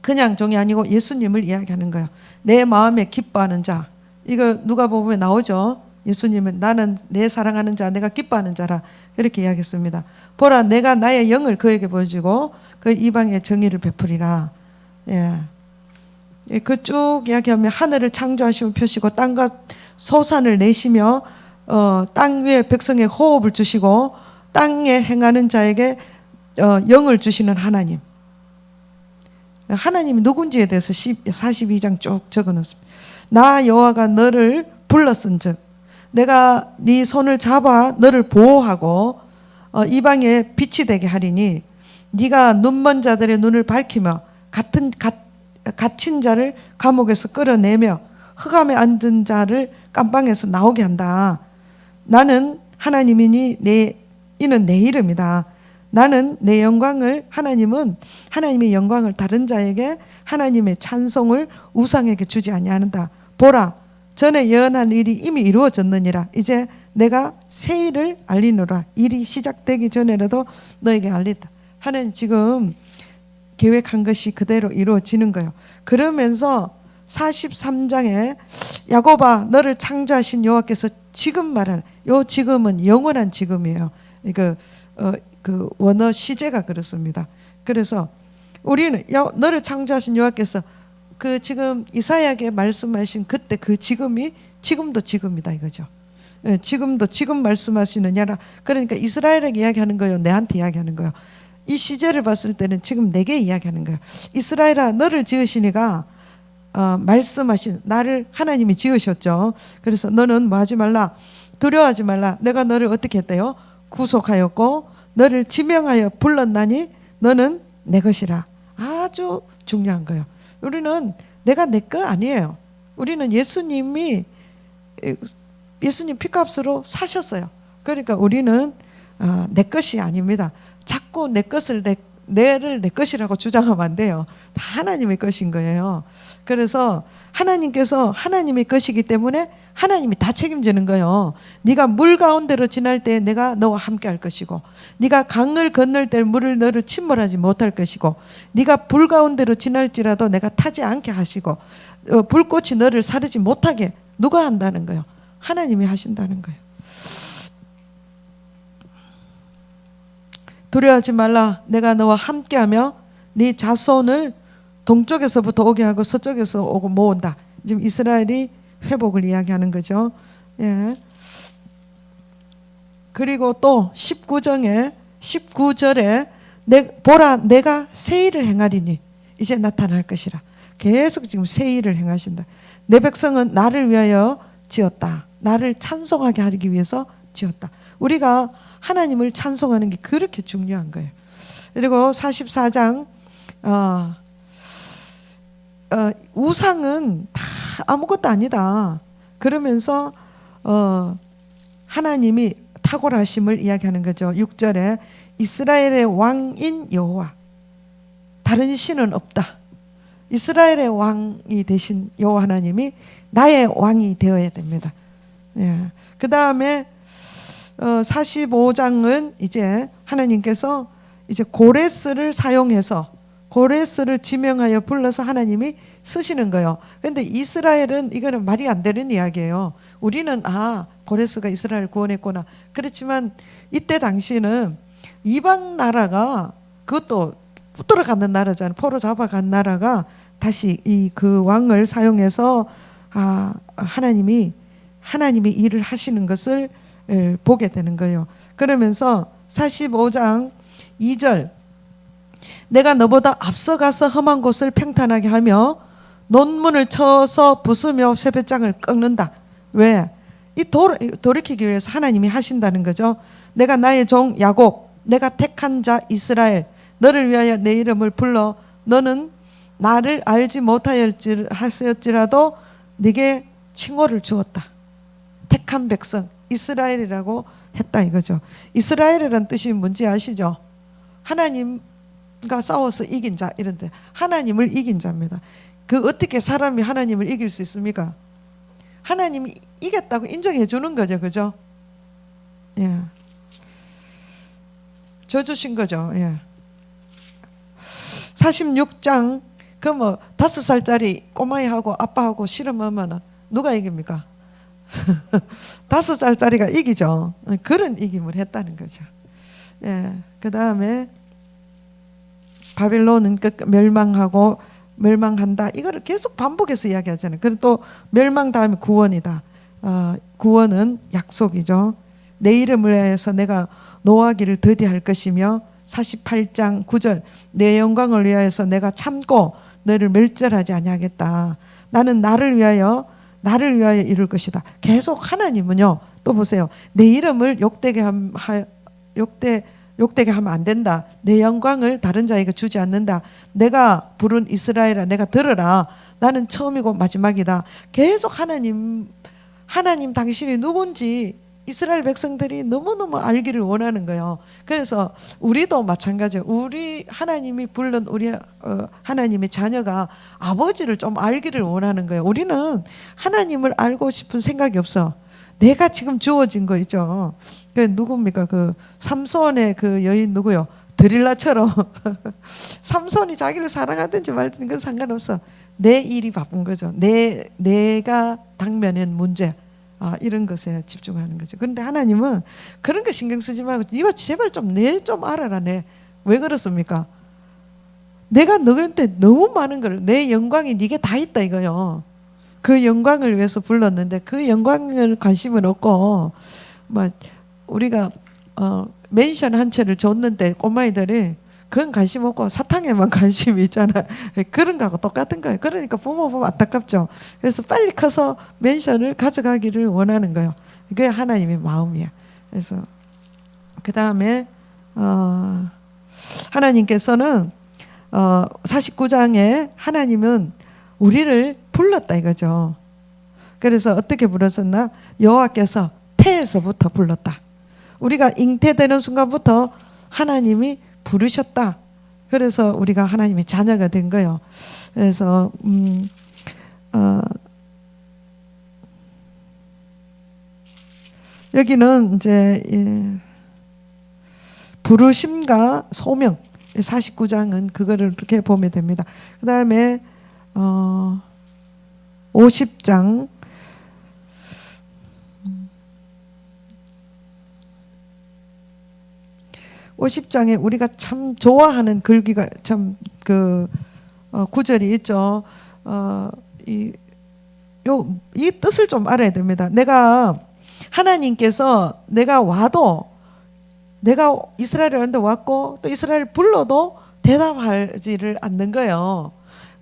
그냥 종이 아니고 예수님을 이야기하는 거예요. 내 마음에 기뻐하는 자. 이거 누가 보면 나오죠. 예수님은 나는 내 사랑하는 자, 내가 기뻐하는 자라 이렇게 이야기했습니다. 보라, 내가 나의 영을 그에게 보여주고 그 이방의 정의를 베풀이라. 예. 쭉 이야기하면 하늘을 창조하시며 펴시고 땅과 소산을 내시며 땅 위에 백성의 호흡을 주시고 땅에 행하는 자에게 영을 주시는 하나님. 하나님이 누군지에 대해서 42장 쭉 적어놓습니다. 나 여호와가 너를 불렀은즉 내가 네 손을 잡아 너를 보호하고 이방에 빛이 되게 하리니 네가 눈먼 자들의 눈을 밝히며 갇힌 자를 감옥에서 끌어내며 흑암에 앉은 자를 깜방에서 나오게 한다. 나는 하나님이니 이는 내 이름이다. 나는 내 영광을, 하나님은 하나님의 영광을 다른 자에게 하나님의 찬송을 우상에게 주지 아니하는다. 보라, 전에 예언한 일이 이미 이루어졌느니라. 이제 내가 새 일을 알리노라. 일이 시작되기 전에라도 너에게 알리다. 하는 지금 계획한 것이 그대로 이루어지는 거예요. 그러면서 43장에 야곱아, 너를 창조하신 여호와께서 지금 말하는, 요 지금은 영원한 지금이에요. 그 원어 시제가 그렇습니다. 그래서 우리는 너를 창조하신 여호와께서 그 지금 이사야에게 말씀하신 그때 그 지금이 지금도 지금이다 이거죠. 지금도 지금 말씀하시느냐라. 그러니까 이스라엘에게 이야기하는 거예요, 내한테 이야기하는 거예요. 이 시제를 봤을 때는 지금 내게 이야기하는 거예요. 이스라엘아, 너를 지으시니가 말씀하신, 나를 하나님이 지으셨죠. 그래서 너는 뭐 하지 말라, 두려워하지 말라. 내가 너를 어떻게 했대요? 구속하였고 너를 지명하여 불렀나니 너는 내 것이라. 아주 중요한 거예요. 우리는 내가 내 거 아니에요. 우리는 예수님 피값으로 사셨어요. 그러니까 우리는 내 것이 아닙니다. 자꾸 내 것을 내를 내 것이라고 주장하면 안 돼요. 다 하나님의 것인 거예요. 그래서 하나님께서 하나님의 것이기 때문에 하나님이 다 책임지는 거예요. 네가 물 가운데로 지날 때 내가 너와 함께 할 것이고, 네가 강을 건널 때 물을 너를 침몰하지 못할 것이고, 네가 불 가운데로 지날지라도 내가 타지 않게 하시고, 불꽃이 너를 사르지 못하게 누가 한다는 거예요? 하나님이 하신다는 거예요. 두려워하지 말라. 내가 너와 함께하며 네 자손을 동쪽에서부터 오게 하고 서쪽에서 오고 모은다. 지금 이스라엘이 회복을 이야기하는 거죠. 예. 그리고 또 19절에 보라, 내가 새 일을 행하리니 이제 나타날 것이라. 계속 지금 새 일을 행하신다. 내 백성은 나를 위하여 지었다. 나를 찬송하게 하기 위해서 지었다. 우리가 하나님을 찬송하는 게 그렇게 중요한 거예요. 그리고 44장 우상은 다 아무것도 아니다. 그러면서 하나님이 탁월하심을 이야기하는 거죠. 6절에 이스라엘의 왕인 여호와, 다른 신은 없다. 이스라엘의 왕이 되신 여호와 하나님이 나의 왕이 되어야 됩니다. 예. 그 다음에 45장은 이제 하나님께서 이제 고레스를 사용해서 고레스를 지명하여 불러서 하나님이 쓰시는 거예요. 그런데 이스라엘은 이거는 말이 안 되는 이야기예요. 우리는 고레스가 이스라엘을 구원했구나. 그렇지만 이때 당시는 이방 나라가, 그것도 붙들어가는 나라잖아요. 포로 잡아간 나라가 다시 그 왕을 사용해서 하나님이 일을 하시는 것을 보게 되는 거예요. 그러면서 45장 2절, 내가 너보다 앞서가서 험한 곳을 평탄하게 하며 논문을 쳐서 부수며 쇠배짱을 꺾는다. 왜? 돌이키기 위해서 하나님이 하신다는 거죠. 내가 나의 종 야곱, 내가 택한 자 이스라엘, 너를 위하여 내 이름을 불러 너는 나를 알지 못하였을지라도 네게 칭호를 주었다. 택한 백성 이스라엘이라고 했다 이거죠. 이스라엘이라는 뜻이 뭔지 아시죠? 하나님과 싸워서 이긴 자, 이런 뜻. 하나님을 이긴 자입니다. 그 어떻게 사람이 하나님을 이길 수 있습니까? 하나님이 이겼다고 인정해 주는 거죠. 그죠? 예. 저 주신 거죠. 예. 46장 그 뭐 5살짜리 꼬마이하고 아빠하고 씨름하면 누가 이깁니까? 5살짜리가 이기죠. 그런 이김을 했다는 거죠. 예. 그 다음에 바빌론은 멸망하고 멸망한다. 이거를 계속 반복해서 이야기하잖아요. 그리고 또 멸망 다음에 구원이다. 구원은 약속이죠. 내 이름을 위하여서 내가 노하기를 더디할 것이며 48장 9절 내 영광을 위하여서 내가 참고 너를 멸절하지 아니하겠다. 나는 나를 위하여 이룰 것이다. 계속 하나님은요. 또 보세요. 내 이름을 욕되게 하면 안 된다. 내 영광을 다른 자에게 주지 않는다. 내가 부른 이스라엘아 내가 들어라. 나는 처음이고 마지막이다. 계속 하나님 당신이 누군지 이스라엘 백성들이 너무너무 알기를 원하는 거예요. 그래서 우리도 마찬가지예요. 우리 하나님이 불른 우리 하나님의 자녀가 아버지를 좀 알기를 원하는 거예요. 우리는 하나님을 알고 싶은 생각이 없어. 내가 지금 주어진 거 있죠. 그 누굽니까? 그 삼손의 그 여인 누구요? 드릴라처럼 삼손이 자기를 사랑하든지 말든지 그건 상관없어. 내 일이 바쁜 거죠. 내가 당면한 문제. 이런 것에 집중하는 거죠. 그런데 하나님은 그런 거 신경 쓰지 말고 네가 제발 내 좀 알아라. 왜 그렇습니까? 내가 너한테 너무 많은 걸 내 영광이 네게 다 있다 이거요. 그 영광을 위해서 불렀는데 그 영광을 관심은 없고 뭐 우리가 맨션 한 채를 줬는데 꼬마이들이 그건 관심 없고 사탕에만 관심이 있잖아. 그런 거하고 똑같은 거예요. 그러니까 부모 보면 안타깝죠. 그래서 빨리 커서 맨션을 가져가기를 원하는 거예요. 그게 하나님의 마음이야. 그래서 그 다음에 하나님께서는 49장에 하나님은 우리를 불렀다 이거죠. 그래서 어떻게 불렀었나? 여호와께서 태에서부터 불렀다. 우리가 잉태되는 순간부터 하나님이 부르셨다. 그래서 우리가 하나님의 자녀가 된 거예요. 그래서 여기는 이제 부르심과 소명 49장은 그거를 이렇게 보면 됩니다. 그 다음에 50장 50장에 우리가 참 좋아하는 글귀가 참 구절이 있죠. 이 뜻을 좀 알아야 됩니다. 하나님께서 내가 이스라엘에 왔고 또 이스라엘을 불러도 대답하지를 않는 거예요.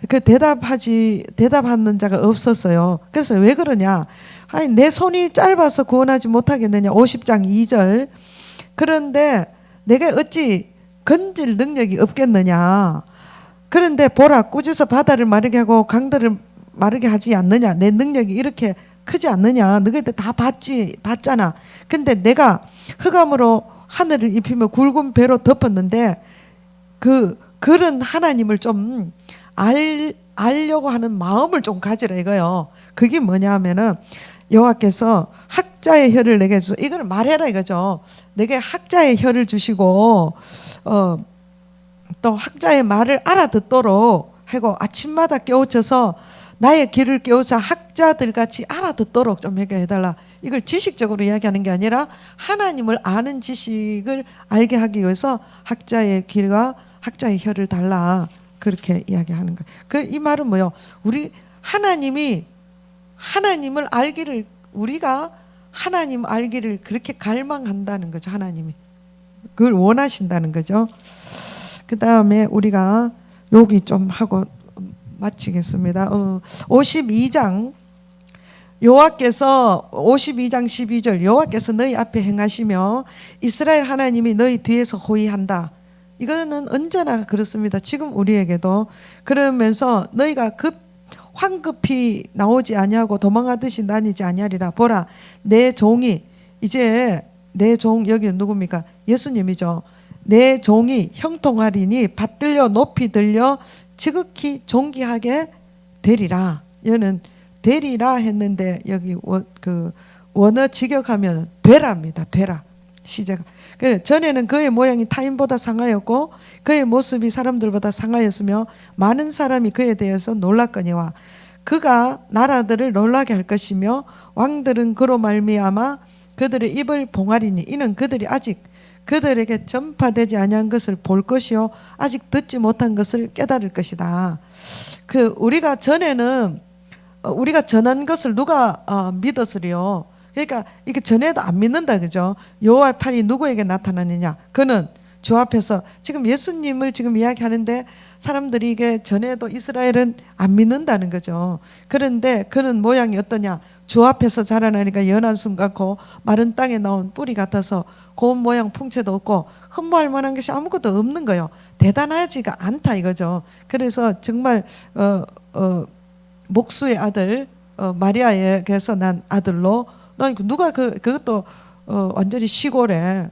그 대답하는 자가 없었어요. 그래서 왜 그러냐? 아니 내 손이 짧아서 구원하지 못하겠느냐? 50장 2절. 그런데 내가 어찌 건질 능력이 없겠느냐? 그런데 보라, 꾸짖어 바다를 마르게 하고 강들을 마르게 하지 않느냐? 내 능력이 이렇게 크지 않느냐? 너희들 다 봤잖아. 근데 내가 흑암으로 하늘을 입히며 굵은 배로 덮었는데 그런 하나님을 좀 알려고 하는 마음을 좀 가지라 이거요. 그게 뭐냐 하면은 여호와께서 학자의 혀를 내게 주소. 이걸 말해라 이거죠. 내게 학자의 혀를 주시고 또 학자의 말을 알아듣도록 하고 아침마다 깨우쳐서 나의 귀를 깨우쳐 학자들 같이 알아듣도록 좀 해달라. 이걸 지식적으로 이야기하는 게 아니라 하나님을 아는 지식을 알게 하기 위해서 학자의 귀와 학자의 혀를 달라. 그렇게 이야기하는 거예요. 이 말은 뭐요? 우리 하나님을 알기를 우리가 하나님 알기를 그렇게 갈망한다는 거죠. 하나님이 그걸 원하신다는 거죠. 그 다음에 우리가 여기 좀 하고 마치겠습니다. 52장 여호와께서 52장 12절 여호와께서 너희 앞에 행하시며 이스라엘 하나님이 너희 뒤에서 호위한다. 이거는 언제나 그렇습니다. 지금 우리에게도 그러면서 너희가 황급히 나오지 아니하고 도망하듯이 다니지 아니하리라. 보라 내 종이 이제 내 종 여기 누굽니까? 예수님이죠. 내 종이 형통하리니 받들려 높이 들려 지극히 존귀하게 되리라. 여는 되리라 했는데 여기 원어 직역하면 되랍니다. 되라. 시제가. 전에는 그의 모양이 타인보다 상하였고 그의 모습이 사람들보다 상하였으며 많은 사람이 그에 대해서 놀랐거니와 그가 나라들을 놀라게 할 것이며 왕들은 그로 말미암아 그들의 입을 봉하리니 이는 그들이 아직 그들에게 전파되지 아니한 것을 볼 것이요 아직 듣지 못한 것을 깨달을 것이다. 우리가 전에는 우리가 전한 것을 누가 믿었으리요. 그러니까 이게 전에도 안 믿는다, 그죠? 여호와의 팔이 누구에게 나타나느냐? 그는 주 앞에서 지금 예수님을 지금 이야기하는데 사람들이 이게 전에도 이스라엘은 안 믿는다는 거죠. 그런데 그는 모양이 어떠냐? 주 앞에서 자라나니까 연한 순 같고 마른 땅에 나온 뿌리 같아서 고운 모양 풍채도 없고 흠모할 만한 것이 아무것도 없는 거예요. 대단하지가 않다 이거죠. 그래서 정말 목수의 아들 마리아에게서 난 아들로 누가 그것도 완전히 시골에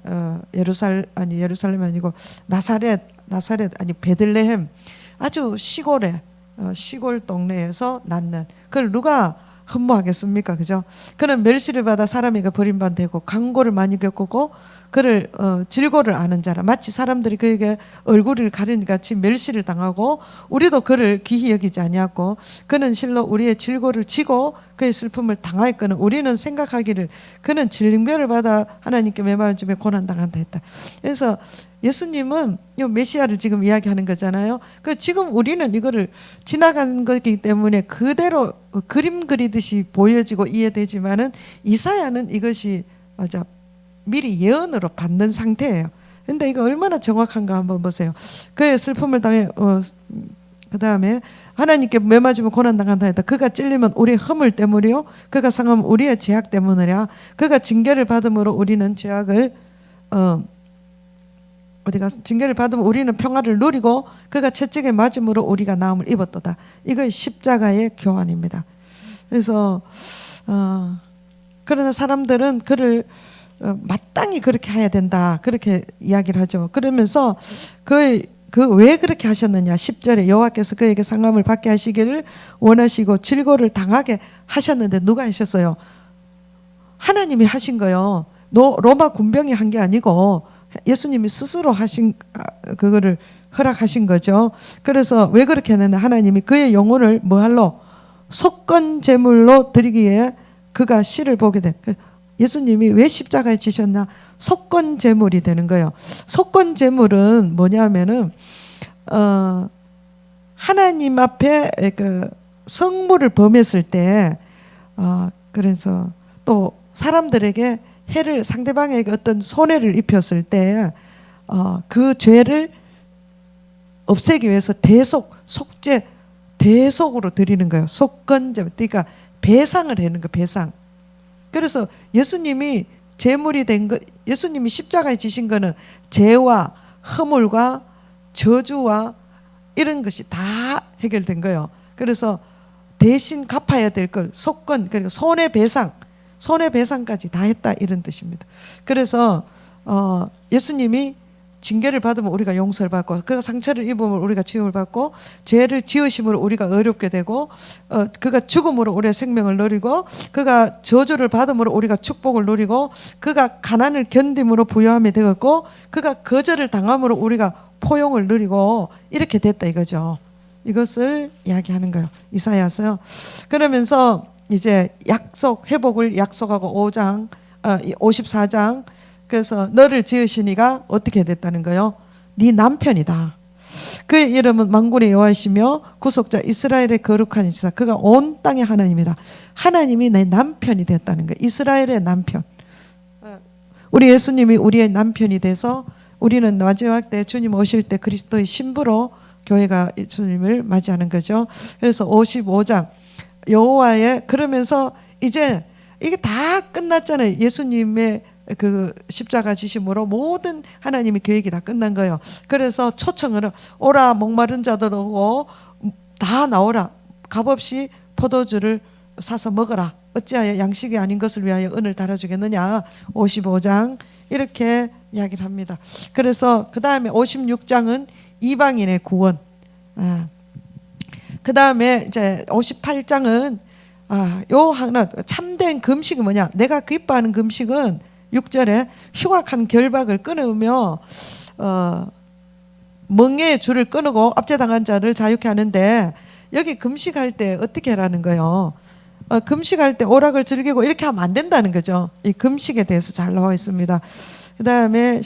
예루살렘 아니고 나사렛 아니 베들레헴 아주 시골에 시골 동네에서 낳는 그걸 누가 흠모하겠습니까, 그죠? 그는 멸시를 받아 사람에게 버림받되고 강고를 많이 겪고 그를 질고를 아는 자라. 마치 사람들이 그에게 얼굴을 가리니 같이 멸시를 당하고 우리도 그를 귀히 여기지 아니하고 그는 실로 우리의 질고를 지고 그의 슬픔을 당하였거늘 우리는 생각하기를 그는 질병을 받아 하나님께 매맞음에 고난당한다 했다. 그래서 예수님은 이 메시아를 지금 이야기하는 거잖아요. 지금 우리는 이거를 지나간 거기 때문에 그대로 그림 그리듯이 보여지고 이해되지만은 이사야는 이것이 맞아 미리 예언으로 받는 상태예요. 근데 이거 얼마나 정확한가 한번 보세요. 그의 슬픔을 당해 그 다음에 하나님께 매맞으면 고난당한다 했다. 그가 찔리면 우리의 허물 때문이요 그가 상하면 우리의 죄악 때문이라. 그가 징계를 받음으로 우리는 죄악을 징계를 받으면 우리는 평화를 누리고 그가 채찍에 맞음으로 우리가 나음을 입었도다. 이거 십자가의 교환입니다. 그래서 그러나 사람들은 그를 마땅히 그렇게 해야 된다 그렇게 이야기를 하죠. 그러면서 왜 그렇게 하셨느냐 10절에 여호와께서 그에게 상함을 받게 하시기를 원하시고 질고를 당하게 하셨는데 누가 하셨어요? 하나님이 하신 거요. 로마 군병이 한 게 아니고 예수님이 스스로 하신 그거를 허락하신 거죠. 그래서 왜 그렇게 했느냐 하나님이 그의 영혼을 뭐할로 속건 제물로 드리기에 그가 씨를 보게 된 예수님이 왜 십자가에 지셨나? 속건 제물이 되는 거예요. 속건 제물은 뭐냐면은 하나님 앞에 그 성물을 범했을 때 그래서 또 사람들에게 해를 상대방에게 어떤 손해를 입혔을 때 그 죄를 없애기 위해서 속죄 대속으로 드리는 거예요. 속건제 그러니까 배상을 하는 거 배상. 그래서 예수님이 제물이 된 것, 예수님이 십자가에 지신 거는 죄와 허물과 저주와 이런 것이 다 해결된 거예요. 그래서 대신 갚아야 될 걸 속건 그리고 손해배상까지 다 했다 이런 뜻입니다. 그래서 예수님이 징계를 받으면 우리가 용서를 받고 그가 상처를 입으면 우리가 치유를 받고 죄를 지으심으로 우리가 어렵게 되고 그가 죽음으로 우리의 생명을 누리고 그가 저주를 받음으로 우리가 축복을 누리고 그가 가난을 견딤으로 부유함이 되었고 그가 거절을 당함으로 우리가 포용을 누리고 이렇게 됐다 이거죠. 이것을 이야기하는 거예요. 이사야서요. 그러면서 이제 회복을 약속하고 54장 그래서 너를 지으시니가 어떻게 됐다는 거요? 네 남편이다. 그의 이름은 만군의 여호와이시며 구속자 이스라엘의 거룩한 이시다. 그가 온 땅의 하나님이다. 하나님이 내 남편이 됐다는 거예요. 이스라엘의 남편. 우리 예수님이 우리의 남편이 돼서 우리는 마지막 때 주님 오실 때 그리스도의 신부로 교회가 주님을 맞이하는 거죠. 그래서 55장 여호와의 그러면서 이제 이게 다 끝났잖아요. 예수님의 그 십자가 지심으로 모든 하나님의 계획이 다 끝난 거예요. 그래서 초청을 오라 목마른 자들 오고 다 나오라 값없이 포도주를 사서 먹어라 어찌하여 양식이 아닌 것을 위하여 은을 달아주겠느냐 55장 이렇게 이야기를 합니다. 그래서 그 다음에 56장은 이방인의 구원 그 다음에 이제 58장은 요 하나 참된 금식이 뭐냐? 내가 기뻐하는 금식은 6절에 흉악한 결박을 끊으며 멍에의 줄을 끊고 압제당한 자를 자유케 하는데, 여기 금식할 때 어떻게 하라는 거예요? 금식할 때 오락을 즐기고 이렇게 하면 안 된다는 거죠. 이 금식에 대해서 잘 나와 있습니다. 그 다음에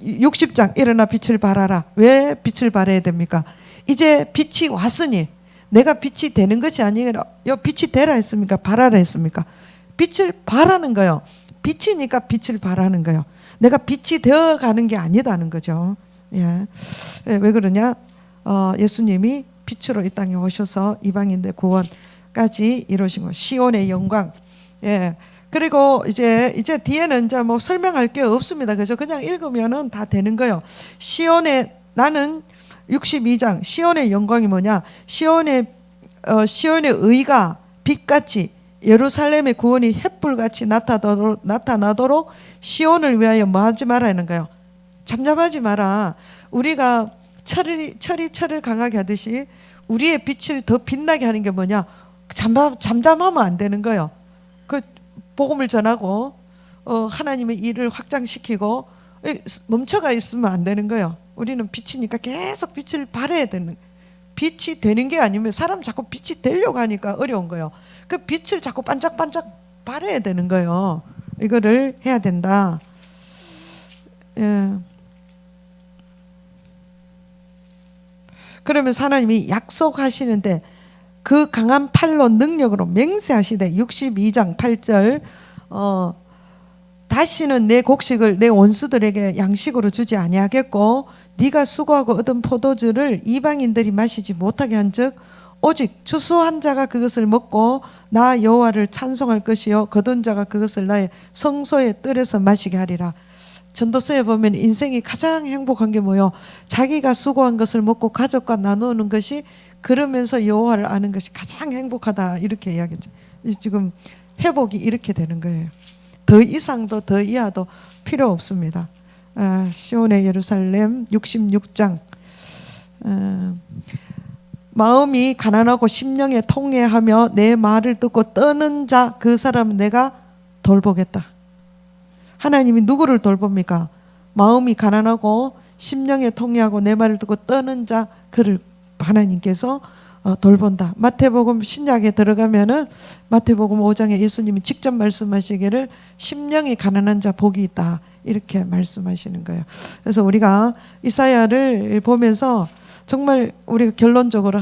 60장 일어나 빛을 발하라. 왜 빛을 발해야 됩니까? 이제 빛이 왔으니, 내가 빛이 되는 것이 아니라 빛이 되라 했습니까? 발하라 했습니까? 빛을 발하는 거예요. 빛이니까 빛을 발하는 거예요. 내가 빛이 되어가는 게 아니다는 거죠. 예. 왜 그러냐? 예수님이 빛으로 이 땅에 오셔서 이방인들 구원까지 이루신 거. 시온의 영광. 예. 그리고 이제 뒤에는 이제 뭐 설명할 게 없습니다. 그죠? 그냥 읽으면은 다 되는 거예요. 나는 62장 시온의 영광이 뭐냐? 시온의 의가 빛같이, 예루살렘의 구원이 햇불같이 나타나도록 시온을 위하여 뭐 하지 말라는 거예요? 잠잠하지 마라. 우리가 철을 강하게 하듯이 우리의 빛을 더 빛나게 하는 게 뭐냐? 잠잠하면 안 되는 거예요. 그 복음을 전하고 하나님의 일을 확장시키고 멈춰가 있으면 안 되는 거예요. 우리는 빛이니까 계속 빛을 발해야 되는, 빛이 되는 게 아니면 사람 자꾸 빛이 되려고 하니까 어려운 거예요. 그 빛을 자꾸 반짝반짝 발해야 되는 거예요. 이거를 해야 된다. 예. 그러면서 하나님이 약속하시는데 그 강한 팔로 능력으로 맹세하시되 62장 8절 다시는 내 곡식을 내 원수들에게 양식으로 주지 아니하겠고 네가 수고하고 얻은 포도주를 이방인들이 마시지 못하게 한즉 오직 추수한 자가 그것을 먹고 나 여호와를 찬송할 것이요 거둔 자가 그것을 나의 성소의 뜰에서 마시게 하리라. 전도서에 보면 인생이 가장 행복한 게 뭐요? 자기가 수고한 것을 먹고 가족과 나누는 것이, 그러면서 여호와를 아는 것이 가장 행복하다, 이렇게 이야기했죠. 지금 회복이 이렇게 되는 거예요. 더 이상도 더 이하도 필요 없습니다. 시온의 예루살렘 66장 마음이 가난하고 심령에 통회하며 내 말을 듣고 떠는 자 그 사람은 내가 돌보겠다. 하나님이 누구를 돌봅니까? 마음이 가난하고 심령에 통회하고 내 말을 듣고 떠는 자, 그를 하나님께서 돌본다. 마태복음 신약에 들어가면은 마태복음 5장에 예수님이 직접 말씀하시기를 심령이 가난한 자 복이 있다, 이렇게 말씀하시는 거예요. 그래서 우리가 이사야를 보면서 정말 우리가 결론적으로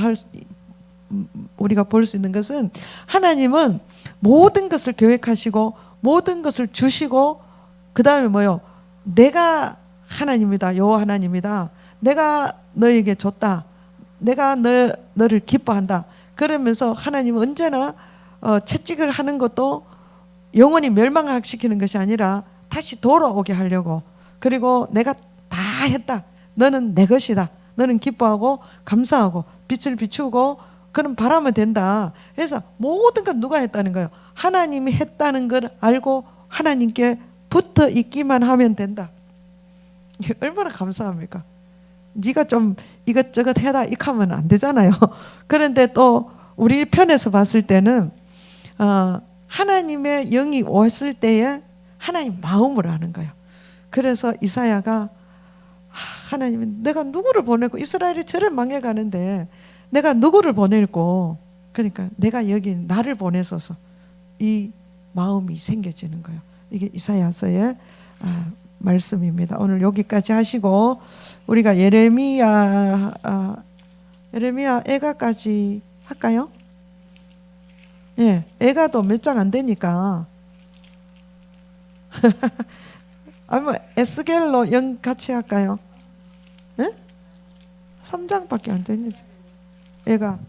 우리가 볼 수 있는 것은, 하나님은 모든 것을 계획하시고 모든 것을 주시고, 그 다음에 뭐요? 내가 하나님이다, 여호와 하나님이다, 내가 너에게 줬다, 내가 너를 기뻐한다. 그러면서 하나님은 언제나 채찍을 하는 것도 영원히 멸망시키는 것이 아니라 다시 돌아오게 하려고, 그리고 내가 다 했다, 너는 내 것이다, 너는 기뻐하고 감사하고 빛을 비추고 그럼 바라면 된다. 그래서 모든 건 누가 했다는 거예요? 하나님이 했다는 걸 알고 하나님께 붙어 있기만 하면 된다. 얼마나 감사합니까? 네가 좀 이것저것 해라 이렇게 하면 안 되잖아요. 그런데 또 우리 편에서 봤을 때는 하나님의 영이 왔을 때에 하나님 마음을 아는 거예요. 그래서 이사야가 하나님이 내가 누구를 보내고, 이스라엘이 저래 망해가는데 내가 누구를 보낼고, 그러니까 내가 여기 나를 보내소서, 이 마음이 생겨지는 거예요. 이게 이사야서의 말씀입니다. 오늘 여기까지 하시고 우리가 예레미야 애가까지 할까요? 예, 애가도 몇 장 안 되니까 아니면 에스겔로 같이 할까요? 예? 3장밖에 안 되니까 애가